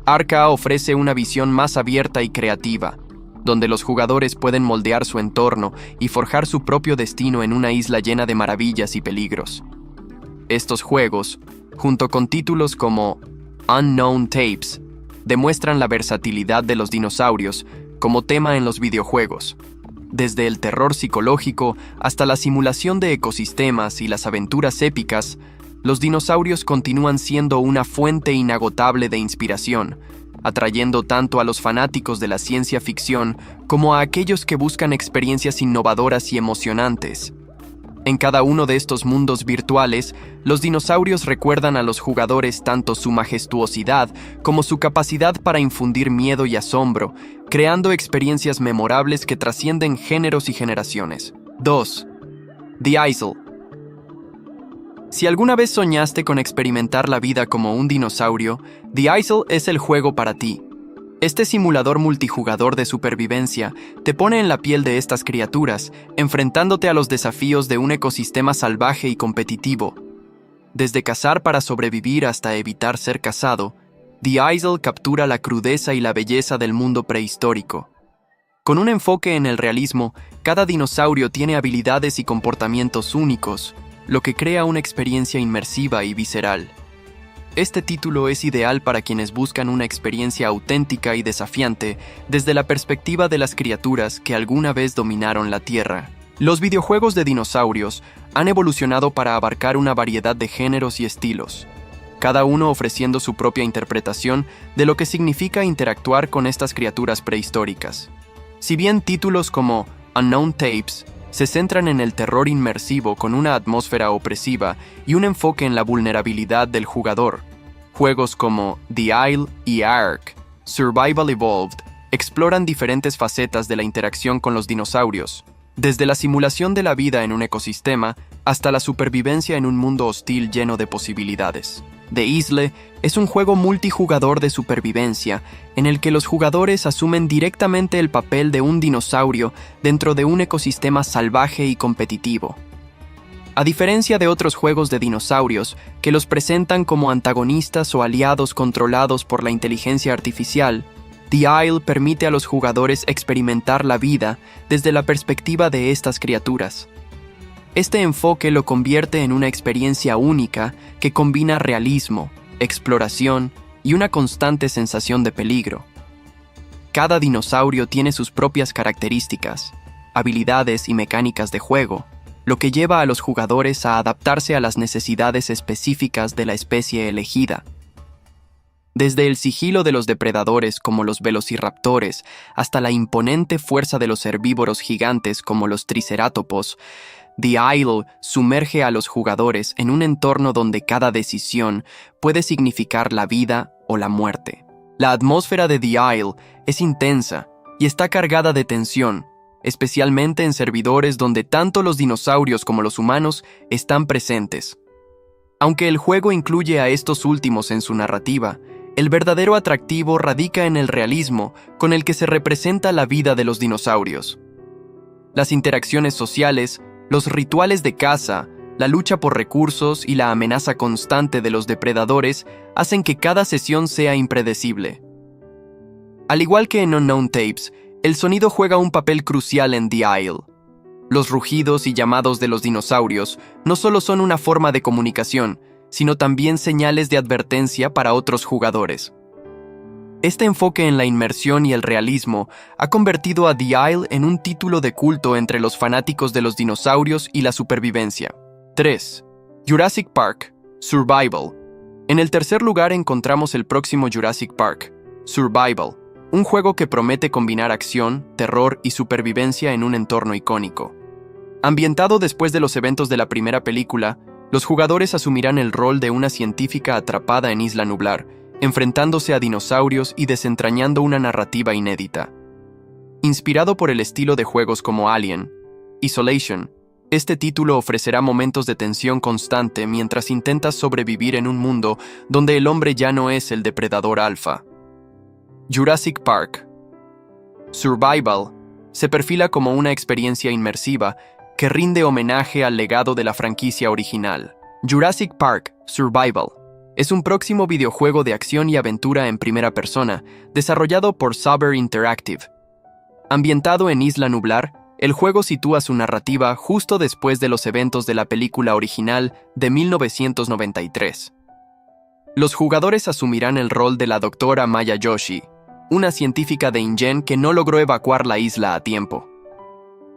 ARK ofrece una visión más abierta y creativa, donde los jugadores pueden moldear su entorno y forjar su propio destino en una isla llena de maravillas y peligros. Estos juegos, junto con títulos como Unknown Tapes, demuestran la versatilidad de los dinosaurios como tema en los videojuegos. Desde el terror psicológico hasta la simulación de ecosistemas y las aventuras épicas, los dinosaurios continúan siendo una fuente inagotable de inspiración, atrayendo tanto a los fanáticos de la ciencia ficción como a aquellos que buscan experiencias innovadoras y emocionantes. En cada uno de estos mundos virtuales, los dinosaurios recuerdan a los jugadores tanto su majestuosidad como su capacidad para infundir miedo y asombro, creando experiencias memorables que trascienden géneros y generaciones. 2. The Isle. Si alguna vez soñaste con experimentar la vida como un dinosaurio, The Isle es el juego para ti. Este simulador multijugador de supervivencia te pone en la piel de estas criaturas, enfrentándote a los desafíos de un ecosistema salvaje y competitivo. Desde cazar para sobrevivir hasta evitar ser cazado, The Isle captura la crudeza y la belleza del mundo prehistórico. Con un enfoque en el realismo, cada dinosaurio tiene habilidades y comportamientos únicos, lo que crea una experiencia inmersiva y visceral. Este título es ideal para quienes buscan una experiencia auténtica y desafiante desde la perspectiva de las criaturas que alguna vez dominaron la Tierra. Los videojuegos de dinosaurios han evolucionado para abarcar una variedad de géneros y estilos. cada uno ofreciendo su propia interpretación de lo que significa interactuar con estas criaturas prehistóricas. Si bien títulos como Unknown Tapes se centran en el terror inmersivo con una atmósfera opresiva y un enfoque en la vulnerabilidad del jugador, juegos como The Isle y Ark, Survival Evolved, exploran diferentes facetas de la interacción con los dinosaurios, desde la simulación de la vida en un ecosistema hasta la supervivencia en un mundo hostil lleno de posibilidades. The Isle es un juego multijugador de supervivencia en el que los jugadores asumen directamente el papel de un dinosaurio dentro de un ecosistema salvaje y competitivo. A diferencia de otros juegos de dinosaurios que los presentan como antagonistas o aliados controlados por la inteligencia artificial, The Isle permite a los jugadores experimentar la vida desde la perspectiva de estas criaturas. Este enfoque lo convierte en una experiencia única que combina realismo, exploración y una constante sensación de peligro. Cada dinosaurio tiene sus propias características, habilidades y mecánicas de juego, lo que lleva a los jugadores a adaptarse a las necesidades específicas de la especie elegida. Desde el sigilo de los depredadores como los velociraptores hasta la imponente fuerza de los herbívoros gigantes como los tricerátops, The Isle sumerge a los jugadores en un entorno donde cada decisión puede significar la vida o la muerte. La atmósfera de The Isle es intensa y está cargada de tensión, especialmente en servidores donde tanto los dinosaurios como los humanos están presentes. Aunque el juego incluye a estos últimos en su narrativa, el verdadero atractivo radica en el realismo con el que se representa la vida de los dinosaurios. Las interacciones sociales, los rituales de caza, la lucha por recursos y la amenaza constante de los depredadores hacen que cada sesión sea impredecible. Al igual que en Unknown Tapes, el sonido juega un papel crucial en The Isle. Los rugidos y llamados de los dinosaurios no solo son una forma de comunicación, sino también señales de advertencia para otros jugadores. Este enfoque en la inmersión y el realismo ha convertido a The Isle en un título de culto entre los fanáticos de los dinosaurios y la supervivencia. 3. Jurassic Park, Survival. En el tercer lugar encontramos el próximo Jurassic Park, Survival, un juego que promete combinar acción, terror y supervivencia en un entorno icónico. Ambientado después de los eventos de la primera película, los jugadores asumirán el rol de una científica atrapada en Isla Nublar, enfrentándose a dinosaurios y desentrañando una narrativa inédita. Inspirado por el estilo de juegos como Alien, Isolation, este título ofrecerá momentos de tensión constante mientras intentas sobrevivir en un mundo donde el hombre ya no es el depredador alfa. Jurassic Park, Survival, se perfila como una experiencia inmersiva que rinde homenaje al legado de la franquicia original. Jurassic Park, Survival es un próximo videojuego de acción y aventura en primera persona, desarrollado por Saber Interactive. Ambientado en Isla Nublar, el juego sitúa su narrativa justo después de los eventos de la película original de 1993. Los jugadores asumirán el rol de la doctora Maya Joshi, una científica de InGen que no logró evacuar la isla a tiempo.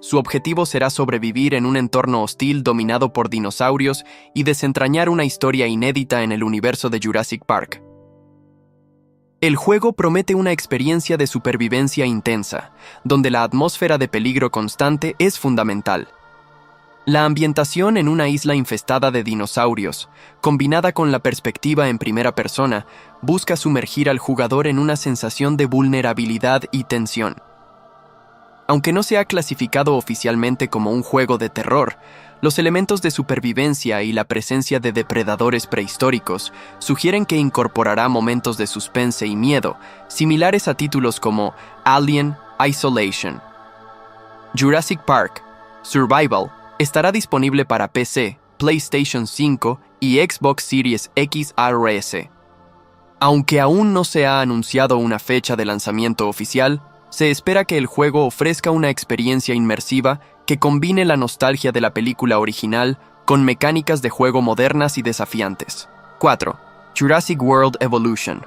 Su objetivo será sobrevivir en un entorno hostil dominado por dinosaurios y desentrañar una historia inédita en el universo de Jurassic Park. El juego promete una experiencia de supervivencia intensa, donde la atmósfera de peligro constante es fundamental. La ambientación en una isla infestada de dinosaurios, combinada con la perspectiva en primera persona, busca sumergir al jugador en una sensación de vulnerabilidad y tensión. Aunque no se ha clasificado oficialmente como un juego de terror, los elementos de supervivencia y la presencia de depredadores prehistóricos sugieren que incorporará momentos de suspense y miedo, similares a títulos como Alien, Isolation. Jurassic Park, Survival, estará disponible para PC, PlayStation 5 y Xbox Series XS. Aunque aún no se ha anunciado una fecha de lanzamiento oficial, se espera que el juego ofrezca una experiencia inmersiva que combine la nostalgia de la película original con mecánicas de juego modernas y desafiantes. 4. Jurassic World Evolution.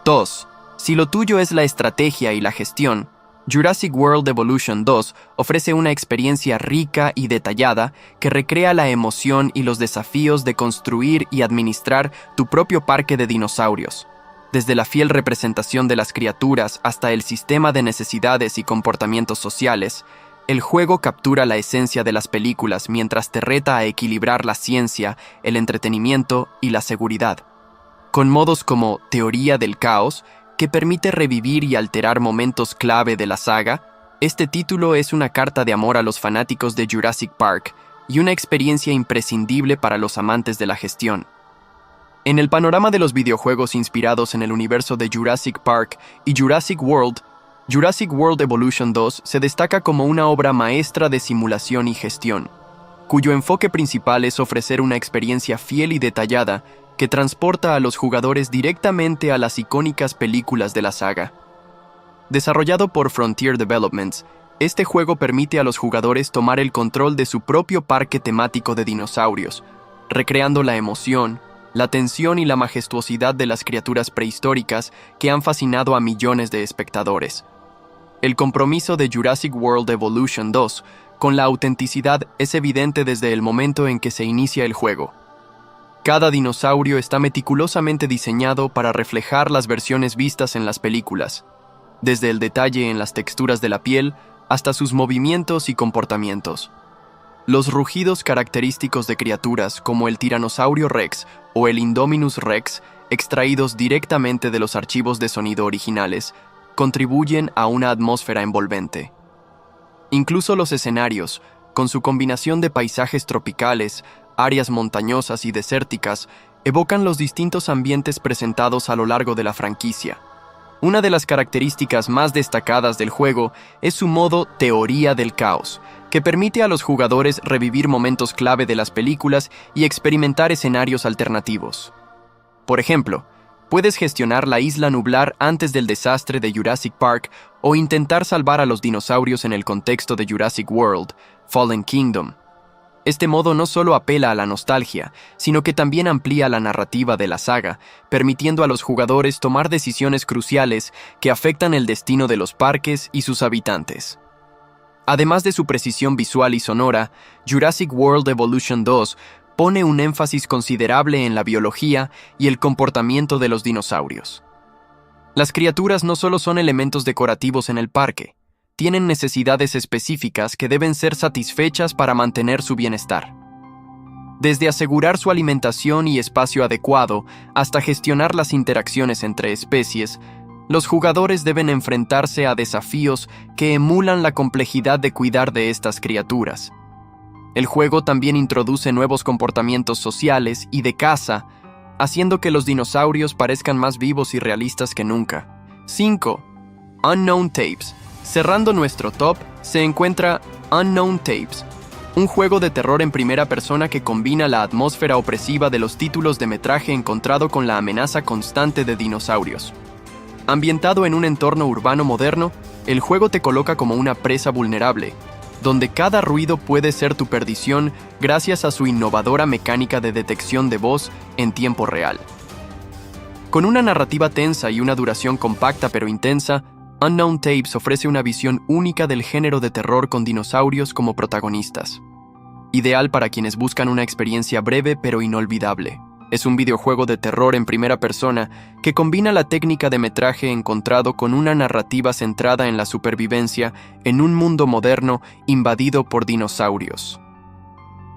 2. Si lo tuyo es la estrategia y la gestión, Jurassic World Evolution 2 ofrece una experiencia rica y detallada que recrea la emoción y los desafíos de construir y administrar tu propio parque de dinosaurios. Desde la fiel representación de las criaturas hasta el sistema de necesidades y comportamientos sociales, el juego captura la esencia de las películas mientras te reta a equilibrar la ciencia, el entretenimiento y la seguridad. Con modos como Teoría del Caos, que permite revivir y alterar momentos clave de la saga, este título es una carta de amor a los fanáticos de Jurassic Park y una experiencia imprescindible para los amantes de la gestión. En el panorama de los videojuegos inspirados en el universo de Jurassic Park y Jurassic World Evolution 2 se destaca como una obra maestra de simulación y gestión, cuyo enfoque principal es ofrecer una experiencia fiel y detallada que transporta a los jugadores directamente a las icónicas películas de la saga. Desarrollado por Frontier Developments, este juego permite a los jugadores tomar el control de su propio parque temático de dinosaurios, recreando la emoción, la tensión y la majestuosidad de las criaturas prehistóricas que han fascinado a millones de espectadores. El compromiso de Jurassic World Evolution 2 con la autenticidad es evidente desde el momento en que se inicia el juego. Cada dinosaurio está meticulosamente diseñado para reflejar las versiones vistas en las películas, desde el detalle en las texturas de la piel hasta sus movimientos y comportamientos. Los rugidos característicos de criaturas como el Tiranosaurio Rex o el Indominus Rex, extraídos directamente de los archivos de sonido originales, contribuyen a una atmósfera envolvente. Incluso los escenarios, con su combinación de paisajes tropicales, áreas montañosas y desérticas, evocan los distintos ambientes presentados a lo largo de la franquicia. Una de las características más destacadas del juego es su modo Teoría del Caos, que permite a los jugadores revivir momentos clave de las películas y experimentar escenarios alternativos. Por ejemplo, puedes gestionar la isla nublar antes del desastre de Jurassic Park o intentar salvar a los dinosaurios en el contexto de Jurassic World, Fallen Kingdom. Este modo no solo apela a la nostalgia, sino que también amplía la narrativa de la saga, permitiendo a los jugadores tomar decisiones cruciales que afectan el destino de los parques y sus habitantes. Además de su precisión visual y sonora, Jurassic World Evolution 2 pone un énfasis considerable en la biología y el comportamiento de los dinosaurios. Las criaturas no solo son elementos decorativos en el parque, tienen necesidades específicas que deben ser satisfechas para mantener su bienestar. Desde asegurar su alimentación y espacio adecuado hasta gestionar las interacciones entre especies, los jugadores deben enfrentarse a desafíos que emulan la complejidad de cuidar de estas criaturas. El juego también introduce nuevos comportamientos sociales y de caza, haciendo que los dinosaurios parezcan más vivos y realistas que nunca. 5. Unknown Tapes. Cerrando nuestro top, se encuentra Unknown Tapes, un juego de terror en primera persona que combina la atmósfera opresiva de los títulos de metraje encontrado con la amenaza constante de dinosaurios. Ambientado en un entorno urbano moderno, el juego te coloca como una presa vulnerable, donde cada ruido puede ser tu perdición gracias a su innovadora mecánica de detección de voz en tiempo real. Con una narrativa tensa y una duración compacta pero intensa, Unknown Tapes ofrece una visión única del género de terror con dinosaurios como protagonistas. Ideal para quienes buscan una experiencia breve pero inolvidable. Es un videojuego de terror en primera persona que combina la técnica de metraje encontrado con una narrativa centrada en la supervivencia en un mundo moderno invadido por dinosaurios.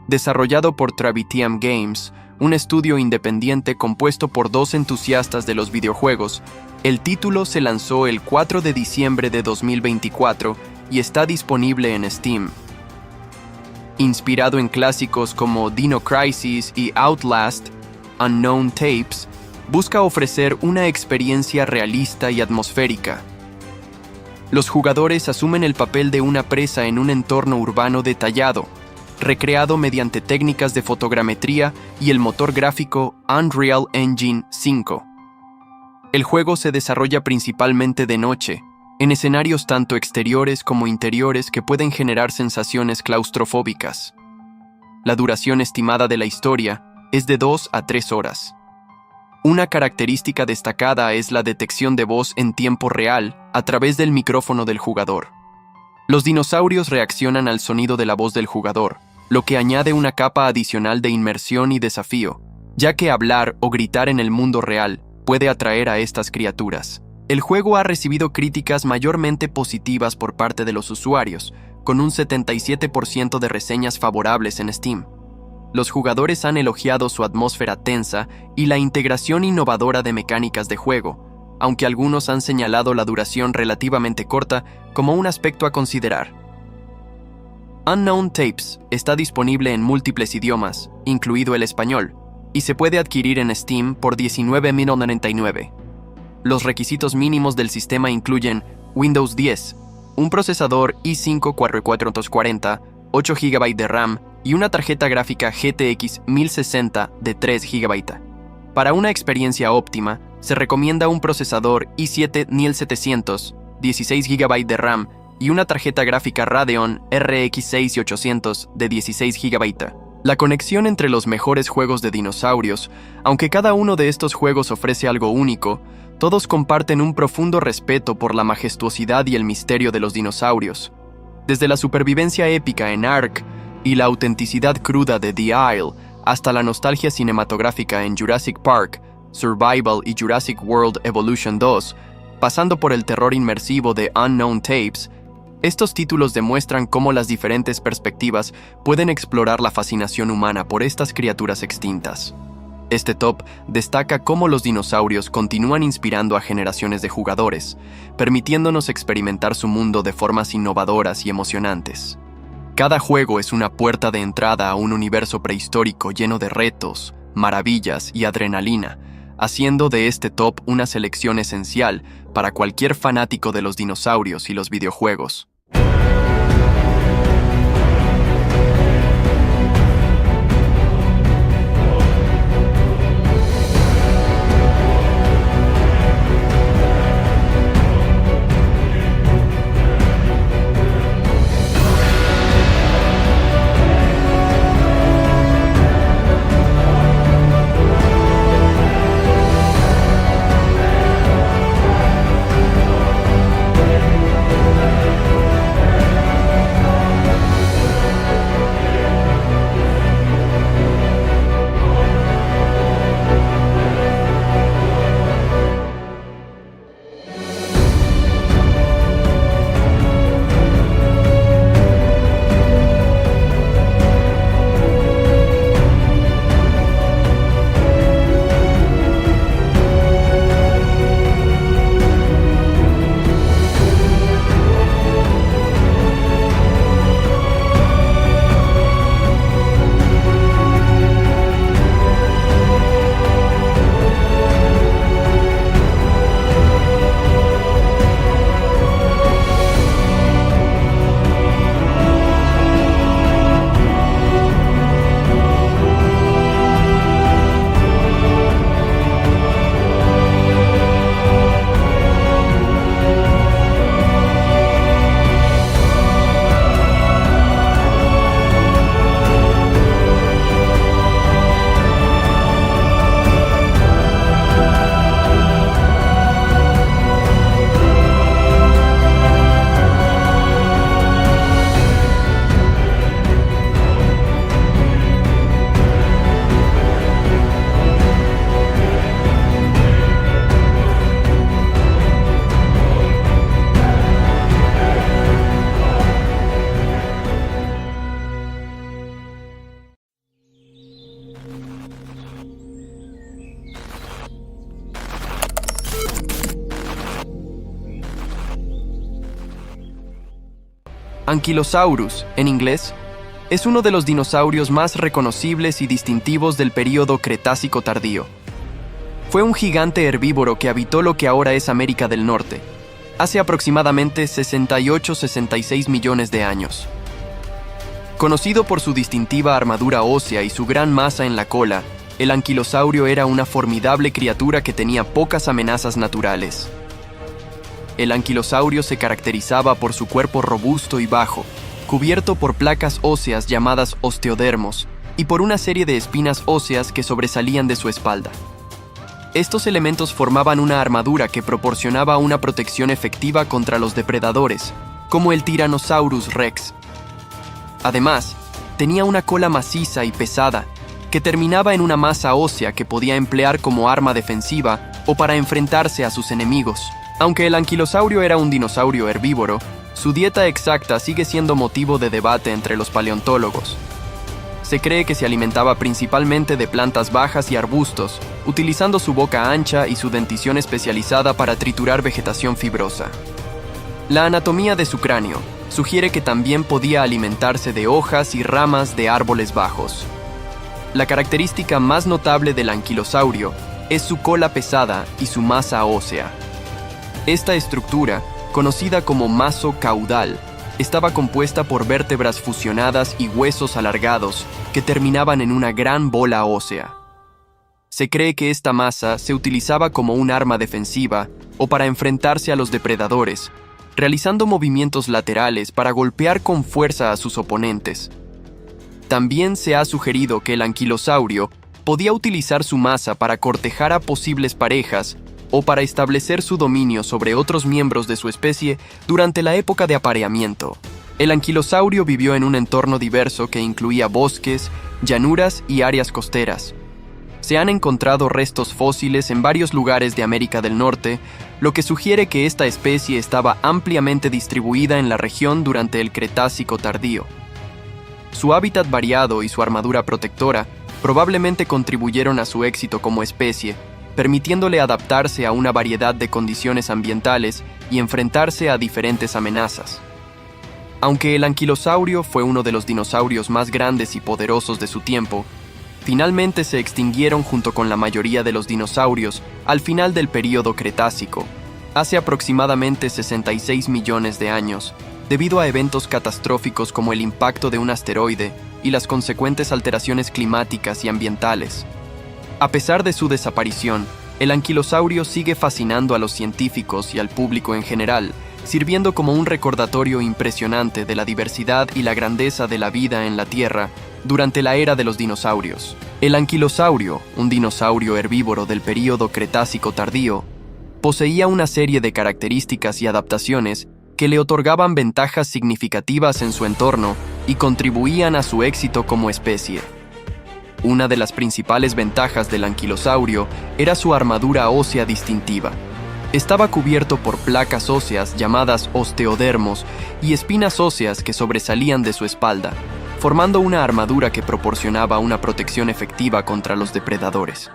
Desarrollado por Travitiam Games, un estudio independiente compuesto por dos entusiastas de los videojuegos, el título se lanzó el 4 de diciembre de 2024 y está disponible en Steam. Inspirado en clásicos como Dino Crisis y Outlast, Unknown Tapes busca ofrecer una experiencia realista y atmosférica. Los jugadores asumen el papel de una presa en un entorno urbano detallado, recreado mediante técnicas de fotogrametría y el motor gráfico Unreal Engine 5. El juego se desarrolla principalmente de noche, en escenarios tanto exteriores como interiores que pueden generar sensaciones claustrofóbicas. La duración estimada de la historia es de 2 a 3 horas. Una característica destacada es la detección de voz en tiempo real a través del micrófono del jugador. Los dinosaurios reaccionan al sonido de la voz del jugador, lo que añade una capa adicional de inmersión y desafío, ya que hablar o gritar en el mundo real puede atraer a estas criaturas. El juego ha recibido críticas mayormente positivas por parte de los usuarios, con un 77% de reseñas favorables en Steam. Los jugadores han elogiado su atmósfera tensa y la integración innovadora de mecánicas de juego, aunque algunos han señalado la duración relativamente corta como un aspecto a considerar. Unknown Tapes está disponible en múltiples idiomas, incluido el español, y se puede adquirir en Steam por $19.99. Los requisitos mínimos del sistema incluyen Windows 10, un procesador i5 4440, 8 GB de RAM y una tarjeta gráfica GTX 1060 de 3 GB. Para una experiencia óptima, se recomienda un procesador i7 9700, 16 GB de RAM y una tarjeta gráfica Radeon RX 6800 de 16 GB. La conexión entre los mejores juegos de dinosaurios, aunque cada uno de estos juegos ofrece algo único, todos comparten un profundo respeto por la majestuosidad y el misterio de los dinosaurios. Desde la supervivencia épica en Ark y la autenticidad cruda de The Isle, hasta la nostalgia cinematográfica en Jurassic Park, Survival y Jurassic World Evolution 2, pasando por el terror inmersivo de Unknown Tapes, estos títulos demuestran cómo las diferentes perspectivas pueden explorar la fascinación humana por estas criaturas extintas. Este top destaca cómo los dinosaurios continúan inspirando a generaciones de jugadores, permitiéndonos experimentar su mundo de formas innovadoras y emocionantes. Cada juego es una puerta de entrada a un universo prehistórico lleno de retos, maravillas y adrenalina, haciendo de este top una selección esencial para cualquier fanático de los dinosaurios y los videojuegos. Ankylosaurus, en inglés, es uno de los dinosaurios más reconocibles y distintivos del período Cretácico tardío. Fue un gigante herbívoro que habitó lo que ahora es América del Norte, hace aproximadamente 68-66 millones de años. Conocido por su distintiva armadura ósea y su gran masa en la cola, el anquilosaurio era una formidable criatura que tenía pocas amenazas naturales. El anquilosaurio se caracterizaba por su cuerpo robusto y bajo, cubierto por placas óseas llamadas osteodermos, y por una serie de espinas óseas que sobresalían de su espalda. Estos elementos formaban una armadura que proporcionaba una protección efectiva contra los depredadores, como el Tyrannosaurus Rex. Además, tenía una cola maciza y pesada, que terminaba en una masa ósea que podía emplear como arma defensiva o para enfrentarse a sus enemigos. Aunque el anquilosaurio era un dinosaurio herbívoro, su dieta exacta sigue siendo motivo de debate entre los paleontólogos. Se cree que se alimentaba principalmente de plantas bajas y arbustos, utilizando su boca ancha y su dentición especializada para triturar vegetación fibrosa. La anatomía de su cráneo sugiere que también podía alimentarse de hojas y ramas de árboles bajos. La característica más notable del anquilosaurio es su cola pesada y su masa ósea. Esta estructura, conocida como maso caudal, estaba compuesta por vértebras fusionadas y huesos alargados que terminaban en una gran bola ósea. Se cree que esta masa se utilizaba como un arma defensiva o para enfrentarse a los depredadores, realizando movimientos laterales para golpear con fuerza a sus oponentes. También se ha sugerido que el anquilosaurio podía utilizar su masa para cortejar a posibles parejas o para establecer su dominio sobre otros miembros de su especie durante la época de apareamiento. El anquilosaurio vivió en un entorno diverso que incluía bosques, llanuras y áreas costeras. Se han encontrado restos fósiles en varios lugares de América del Norte, lo que sugiere que esta especie estaba ampliamente distribuida en la región durante el Cretácico tardío. Su hábitat variado y su armadura protectora probablemente contribuyeron a su éxito como especie, permitiéndole adaptarse a una variedad de condiciones ambientales y enfrentarse a diferentes amenazas. Aunque el anquilosaurio fue uno de los dinosaurios más grandes y poderosos de su tiempo, finalmente se extinguieron junto con la mayoría de los dinosaurios al final del período Cretácico, hace aproximadamente 66 millones de años, debido a eventos catastróficos como el impacto de un asteroide y las consecuentes alteraciones climáticas y ambientales. A pesar de su desaparición, el anquilosaurio sigue fascinando a los científicos y al público en general, sirviendo como un recordatorio impresionante de la diversidad y la grandeza de la vida en la Tierra durante la era de los dinosaurios. El anquilosaurio, un dinosaurio herbívoro del período Cretácico tardío, poseía una serie de características y adaptaciones que le otorgaban ventajas significativas en su entorno y contribuían a su éxito como especie. Una de las principales ventajas del anquilosaurio era su armadura ósea distintiva. Estaba cubierto por placas óseas llamadas osteodermos y espinas óseas que sobresalían de su espalda, formando una armadura que proporcionaba una protección efectiva contra los depredadores.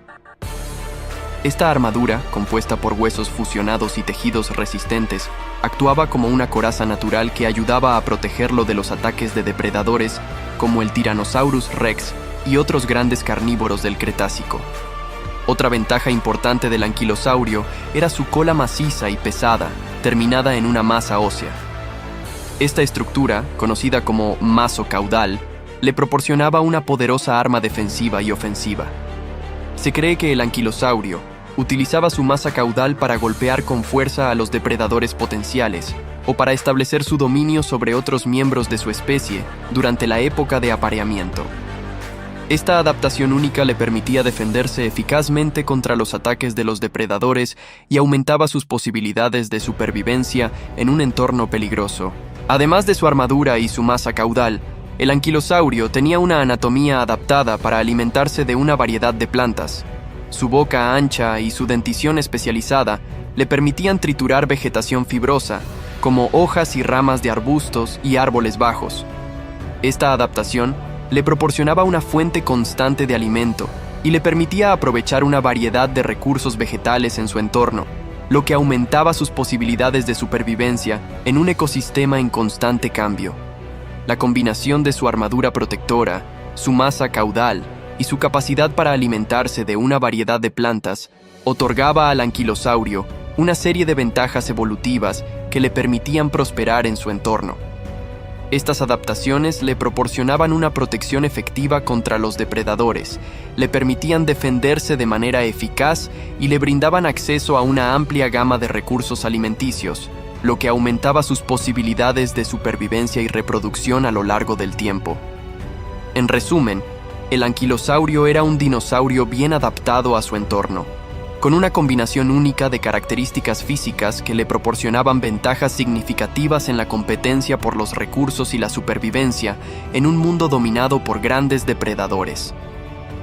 Esta armadura, compuesta por huesos fusionados y tejidos resistentes, actuaba como una coraza natural que ayudaba a protegerlo de los ataques de depredadores como el Tyrannosaurus Rex y otros grandes carnívoros del Cretácico. Otra ventaja importante del anquilosaurio era su cola maciza y pesada, terminada en una masa ósea. Esta estructura, conocida como maso caudal, le proporcionaba una poderosa arma defensiva y ofensiva. Se cree que el anquilosaurio utilizaba su masa caudal para golpear con fuerza a los depredadores potenciales o para establecer su dominio sobre otros miembros de su especie durante la época de apareamiento. Esta adaptación única le permitía defenderse eficazmente contra los ataques de los depredadores y aumentaba sus posibilidades de supervivencia en un entorno peligroso. Además de su armadura y su masa caudal, el anquilosaurio tenía una anatomía adaptada para alimentarse de una variedad de plantas. Su boca ancha y su dentición especializada le permitían triturar vegetación fibrosa, como hojas y ramas de arbustos y árboles bajos. Esta adaptación le proporcionaba una fuente constante de alimento y le permitía aprovechar una variedad de recursos vegetales en su entorno, lo que aumentaba sus posibilidades de supervivencia en un ecosistema en constante cambio. La combinación de su armadura protectora, su masa caudal y su capacidad para alimentarse de una variedad de plantas otorgaba al anquilosaurio una serie de ventajas evolutivas que le permitían prosperar en su entorno. Estas adaptaciones le proporcionaban una protección efectiva contra los depredadores, le permitían defenderse de manera eficaz y le brindaban acceso a una amplia gama de recursos alimenticios, lo que aumentaba sus posibilidades de supervivencia y reproducción a lo largo del tiempo. En resumen, el anquilosaurio era un dinosaurio bien adaptado a su entorno. con una combinación única de características físicas que le proporcionaban ventajas significativas en la competencia por los recursos y la supervivencia en un mundo dominado por grandes depredadores.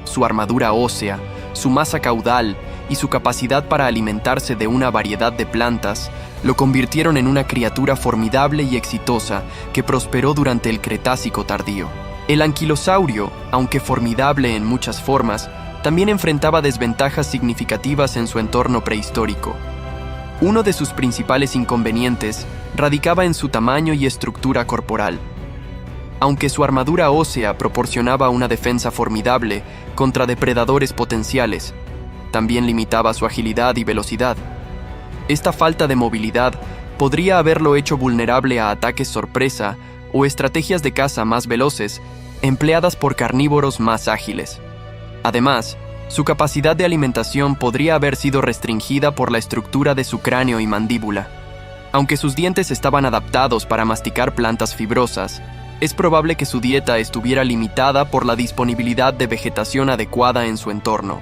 Su armadura ósea, su masa caudal y su capacidad para alimentarse de una variedad de plantas lo convirtieron en una criatura formidable y exitosa que prosperó durante el Cretácico tardío. El anquilosaurio, aunque formidable en muchas formas, también enfrentaba desventajas significativas en su entorno prehistórico. Uno de sus principales inconvenientes radicaba en su tamaño y estructura corporal. Aunque su armadura ósea proporcionaba una defensa formidable contra depredadores potenciales, también limitaba su agilidad y velocidad. Esta falta de movilidad podría haberlo hecho vulnerable a ataques sorpresa o estrategias de caza más veloces empleadas por carnívoros más ágiles. Además, su capacidad de alimentación podría haber sido restringida por la estructura de su cráneo y mandíbula. Aunque sus dientes estaban adaptados para masticar plantas fibrosas, es probable que su dieta estuviera limitada por la disponibilidad de vegetación adecuada en su entorno.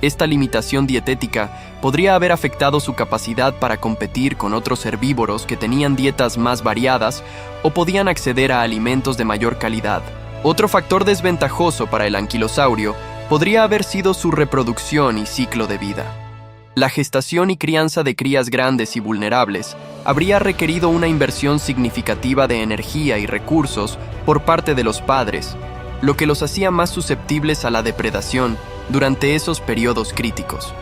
Esta limitación dietética podría haber afectado su capacidad para competir con otros herbívoros que tenían dietas más variadas o podían acceder a alimentos de mayor calidad. Otro factor desventajoso para el anquilosaurio podría haber sido su reproducción y ciclo de vida. La gestación y crianza de crías grandes y vulnerables habría requerido una inversión significativa de energía y recursos por parte de los padres, lo que los hacía más susceptibles a la depredación durante esos periodos críticos.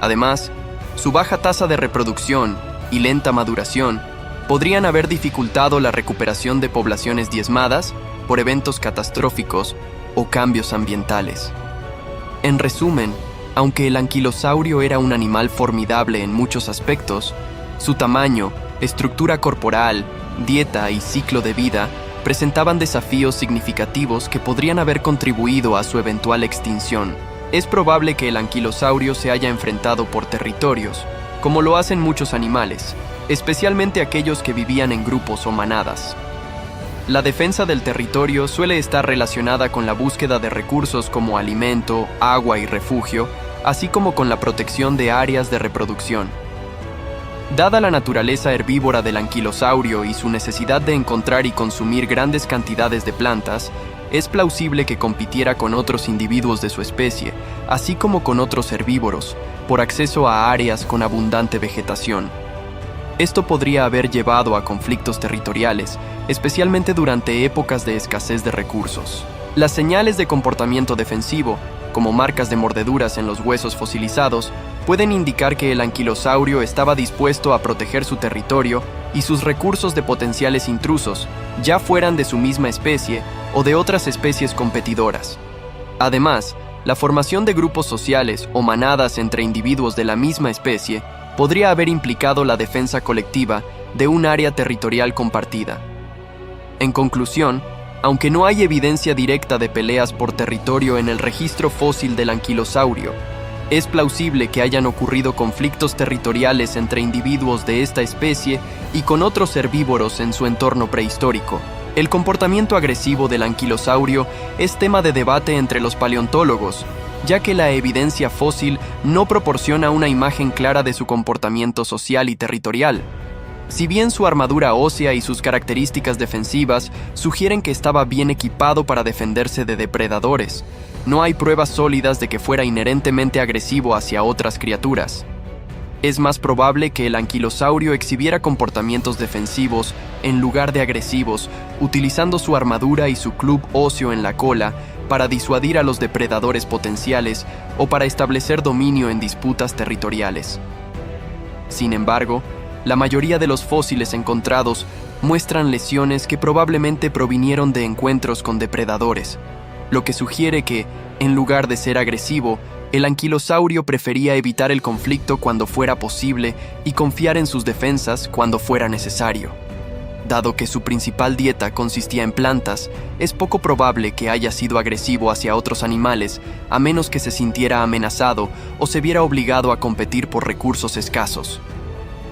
Además, su baja tasa de reproducción y lenta maduración podrían haber dificultado la recuperación de poblaciones diezmadas por eventos catastróficos o cambios ambientales. En resumen, aunque el anquilosaurio era un animal formidable en muchos aspectos, su tamaño, estructura corporal, dieta y ciclo de vida presentaban desafíos significativos que podrían haber contribuido a su eventual extinción. Es probable que el anquilosaurio se haya enfrentado por territorios, como lo hacen muchos animales, especialmente aquellos que vivían en grupos o manadas. La defensa del territorio suele estar relacionada con la búsqueda de recursos como alimento, agua y refugio, así como con la protección de áreas de reproducción. Dada la naturaleza herbívora del anquilosaurio y su necesidad de encontrar y consumir grandes cantidades de plantas, es plausible que compitiera con otros individuos de su especie, así como con otros herbívoros, por acceso a áreas con abundante vegetación. Esto podría haber llevado a conflictos territoriales, especialmente durante épocas de escasez de recursos. Las señales de comportamiento defensivo, como marcas de mordeduras en los huesos fosilizados, pueden indicar que el anquilosaurio estaba dispuesto a proteger su territorio y sus recursos de potenciales intrusos, ya fueran de su misma especie o de otras especies competidoras. Además, la formación de grupos sociales o manadas entre individuos de la misma especie podría haber implicado la defensa colectiva de un área territorial compartida. En conclusión, aunque no hay evidencia directa de peleas por territorio en el registro fósil del anquilosaurio, es plausible que hayan ocurrido conflictos territoriales entre individuos de esta especie y con otros herbívoros en su entorno prehistórico. El comportamiento agresivo del anquilosaurio es tema de debate entre los paleontólogos, ya que la evidencia fósil no proporciona una imagen clara de su comportamiento social y territorial. Si bien su armadura ósea y sus características defensivas sugieren que estaba bien equipado para defenderse de depredadores, no hay pruebas sólidas de que fuera inherentemente agresivo hacia otras criaturas. Es más probable que el anquilosaurio exhibiera comportamientos defensivos en lugar de agresivos, utilizando su armadura y su club óseo en la cola para disuadir a los depredadores potenciales o para establecer dominio en disputas territoriales. Sin embargo, la mayoría de los fósiles encontrados muestran lesiones que probablemente provinieron de encuentros con depredadores, lo que sugiere que, en lugar de ser agresivo, el anquilosaurio prefería evitar el conflicto cuando fuera posible y confiar en sus defensas cuando fuera necesario. Dado que su principal dieta consistía en plantas, es poco probable que haya sido agresivo hacia otros animales, a menos que se sintiera amenazado o se viera obligado a competir por recursos escasos.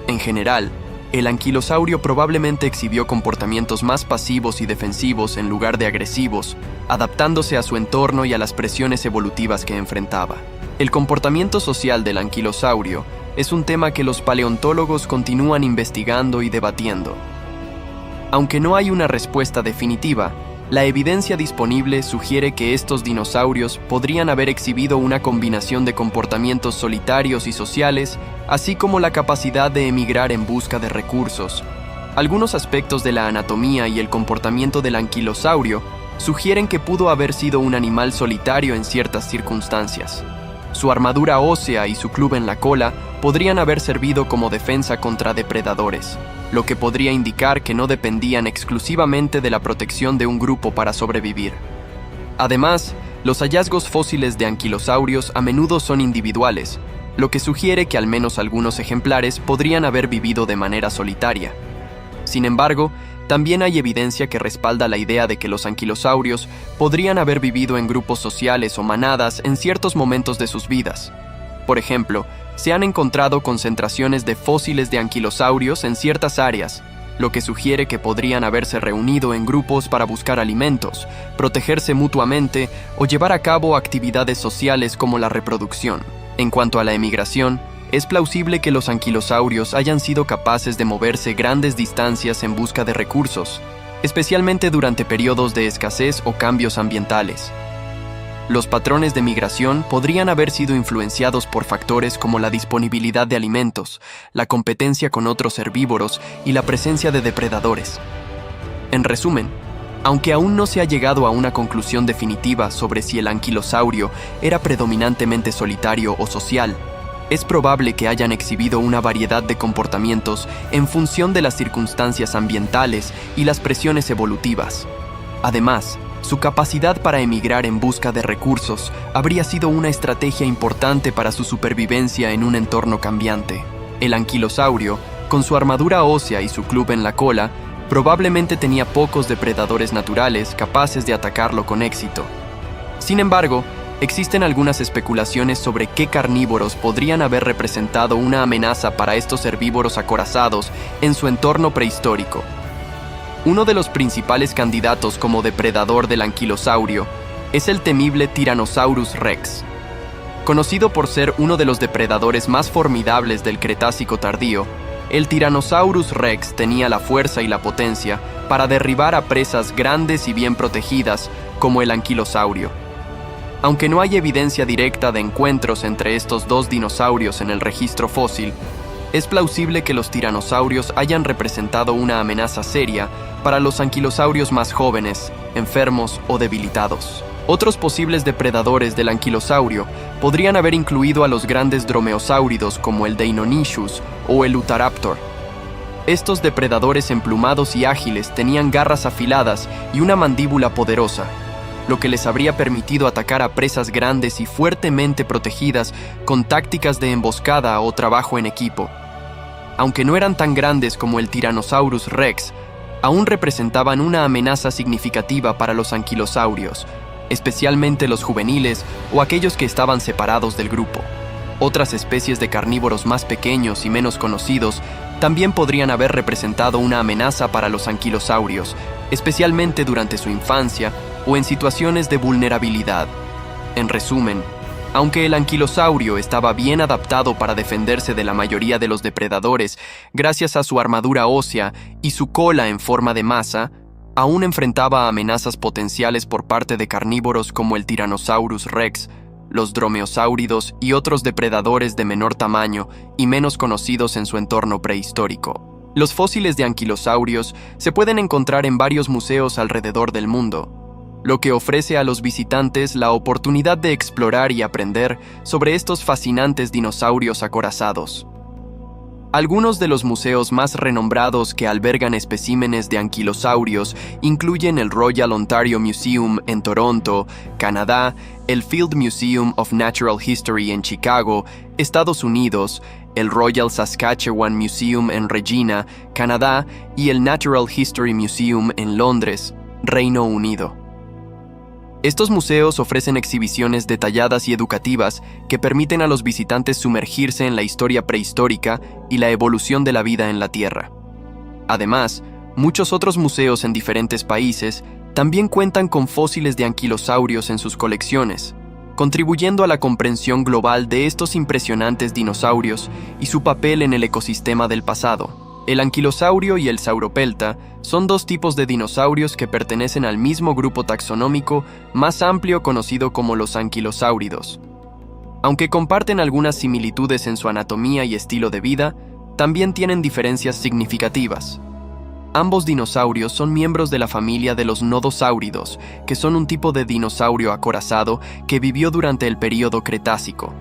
En general, el anquilosaurio probablemente exhibió comportamientos más pasivos y defensivos en lugar de agresivos, adaptándose a su entorno y a las presiones evolutivas que enfrentaba. El comportamiento social del anquilosaurio es un tema que los paleontólogos continúan investigando y debatiendo. Aunque no hay una respuesta definitiva, la evidencia disponible sugiere que estos dinosaurios podrían haber exhibido una combinación de comportamientos solitarios y sociales, así como la capacidad de emigrar en busca de recursos. Algunos aspectos de la anatomía y el comportamiento del anquilosaurio sugieren que pudo haber sido un animal solitario en ciertas circunstancias. Su armadura ósea y su club en la cola podrían haber servido como defensa contra depredadores, lo que podría indicar que no dependían exclusivamente de la protección de un grupo para sobrevivir. Además, los hallazgos fósiles de anquilosaurios a menudo son individuales, lo que sugiere que al menos algunos ejemplares podrían haber vivido de manera solitaria. Sin embargo, también hay evidencia que respalda la idea de que los anquilosaurios podrían haber vivido en grupos sociales o manadas en ciertos momentos de sus vidas. Por ejemplo, se han encontrado concentraciones de fósiles de anquilosaurios en ciertas áreas, lo que sugiere que podrían haberse reunido en grupos para buscar alimentos, protegerse mutuamente o llevar a cabo actividades sociales como la reproducción. En cuanto a la emigración, es plausible que los anquilosaurios hayan sido capaces de moverse grandes distancias en busca de recursos, especialmente durante periodos de escasez o cambios ambientales. Los patrones de migración podrían haber sido influenciados por factores como la disponibilidad de alimentos, la competencia con otros herbívoros y la presencia de depredadores. En resumen, aunque aún no se ha llegado a una conclusión definitiva sobre si el anquilosaurio era predominantemente solitario o social, es probable que hayan exhibido una variedad de comportamientos en función de las circunstancias ambientales y las presiones evolutivas. Además, su capacidad para emigrar en busca de recursos habría sido una estrategia importante para su supervivencia en un entorno cambiante. El anquilosaurio, con su armadura ósea y su club en la cola, probablemente tenía pocos depredadores naturales capaces de atacarlo con éxito. Sin embargo, existen algunas especulaciones sobre qué carnívoros podrían haber representado una amenaza para estos herbívoros acorazados en su entorno prehistórico. Uno de los principales candidatos como depredador del anquilosaurio es el temible Tyrannosaurus rex. Conocido por ser uno de los depredadores más formidables del Cretácico tardío, el Tyrannosaurus rex tenía la fuerza y la potencia para derribar a presas grandes y bien protegidas como el anquilosaurio. Aunque no hay evidencia directa de encuentros entre estos dos dinosaurios en el registro fósil, es plausible que los tiranosaurios hayan representado una amenaza seria para los anquilosaurios más jóvenes, enfermos o debilitados. Otros posibles depredadores del anquilosaurio podrían haber incluido a los grandes dromeosáuridos como el Deinonychus o el Utahraptor. Estos depredadores emplumados y ágiles tenían garras afiladas y una mandíbula poderosa, lo que les habría permitido atacar a presas grandes y fuertemente protegidas con tácticas de emboscada o trabajo en equipo. Aunque no eran tan grandes como el Tyrannosaurus rex, aún representaban una amenaza significativa para los anquilosaurios, especialmente los juveniles o aquellos que estaban separados del grupo. Otras especies de carnívoros más pequeños y menos conocidos también podrían haber representado una amenaza para los anquilosaurios, especialmente durante su infancia o en situaciones de vulnerabilidad. En resumen, aunque el anquilosaurio estaba bien adaptado para defenderse de la mayoría de los depredadores gracias a su armadura ósea y su cola en forma de masa, aún enfrentaba amenazas potenciales por parte de carnívoros como el Tyrannosaurus rex, los dromeosáuridos y otros depredadores de menor tamaño y menos conocidos en su entorno prehistórico. Los fósiles de anquilosaurios se pueden encontrar en varios museos alrededor del mundo, lo que ofrece a los visitantes la oportunidad de explorar y aprender sobre estos fascinantes dinosaurios acorazados. Algunos de los museos más renombrados que albergan especímenes de anquilosaurios incluyen el Royal Ontario Museum en Toronto, Canadá, el Field Museum of Natural History en Chicago, Estados Unidos, el Royal Saskatchewan Museum en Regina, Canadá, y el Natural History Museum en Londres, Reino Unido. Estos museos ofrecen exhibiciones detalladas y educativas que permiten a los visitantes sumergirse en la historia prehistórica y la evolución de la vida en la Tierra. Además, muchos otros museos en diferentes países también cuentan con fósiles de anquilosaurios en sus colecciones, contribuyendo a la comprensión global de estos impresionantes dinosaurios y su papel en el ecosistema del pasado. El anquilosaurio y el sauropelta son dos tipos de dinosaurios que pertenecen al mismo grupo taxonómico más amplio conocido como los anquilosáuridos. Aunque comparten algunas similitudes en su anatomía y estilo de vida, también tienen diferencias significativas. Ambos dinosaurios son miembros de la familia de los nodosáuridos, que son un tipo de dinosaurio acorazado que vivió durante el período Cretácico.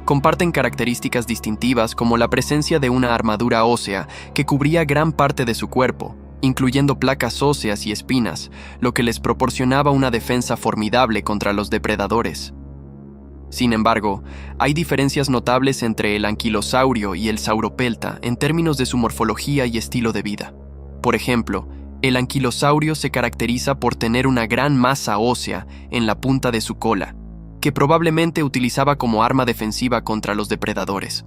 Comparten características distintivas como la presencia de una armadura ósea que cubría gran parte de su cuerpo, incluyendo placas óseas y espinas, lo que les proporcionaba una defensa formidable contra los depredadores. Sin embargo, hay diferencias notables entre el anquilosaurio y el sauropelta en términos de su morfología y estilo de vida. Por ejemplo, el anquilosaurio se caracteriza por tener una gran masa ósea en la punta de su cola, que probablemente utilizaba como arma defensiva contra los depredadores.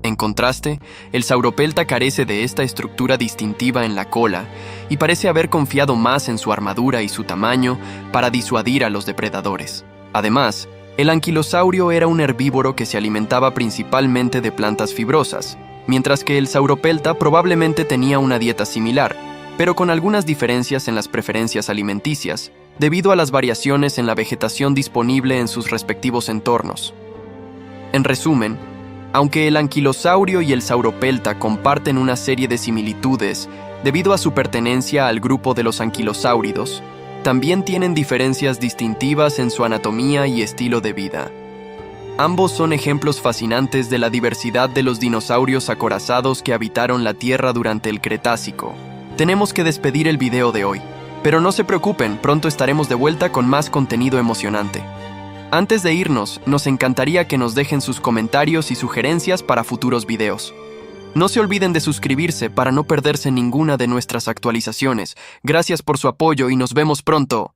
En contraste, el sauropelta carece de esta estructura distintiva en la cola y parece haber confiado más en su armadura y su tamaño para disuadir a los depredadores. Además, el anquilosaurio era un herbívoro que se alimentaba principalmente de plantas fibrosas, mientras que el sauropelta probablemente tenía una dieta similar, pero con algunas diferencias en las preferencias alimenticias, debido a las variaciones en la vegetación disponible en sus respectivos entornos. En resumen, aunque el anquilosaurio y el sauropelta comparten una serie de similitudes debido a su pertenencia al grupo de los anquilosáuridos, también tienen diferencias distintivas en su anatomía y estilo de vida. Ambos son ejemplos fascinantes de la diversidad de los dinosaurios acorazados que habitaron la Tierra durante el Cretácico. Tenemos que despedir el video de hoy, pero no se preocupen, pronto estaremos de vuelta con más contenido emocionante. Antes de irnos, nos encantaría que nos dejen sus comentarios y sugerencias para futuros videos. No se olviden de suscribirse para no perderse ninguna de nuestras actualizaciones. Gracias por su apoyo y nos vemos pronto.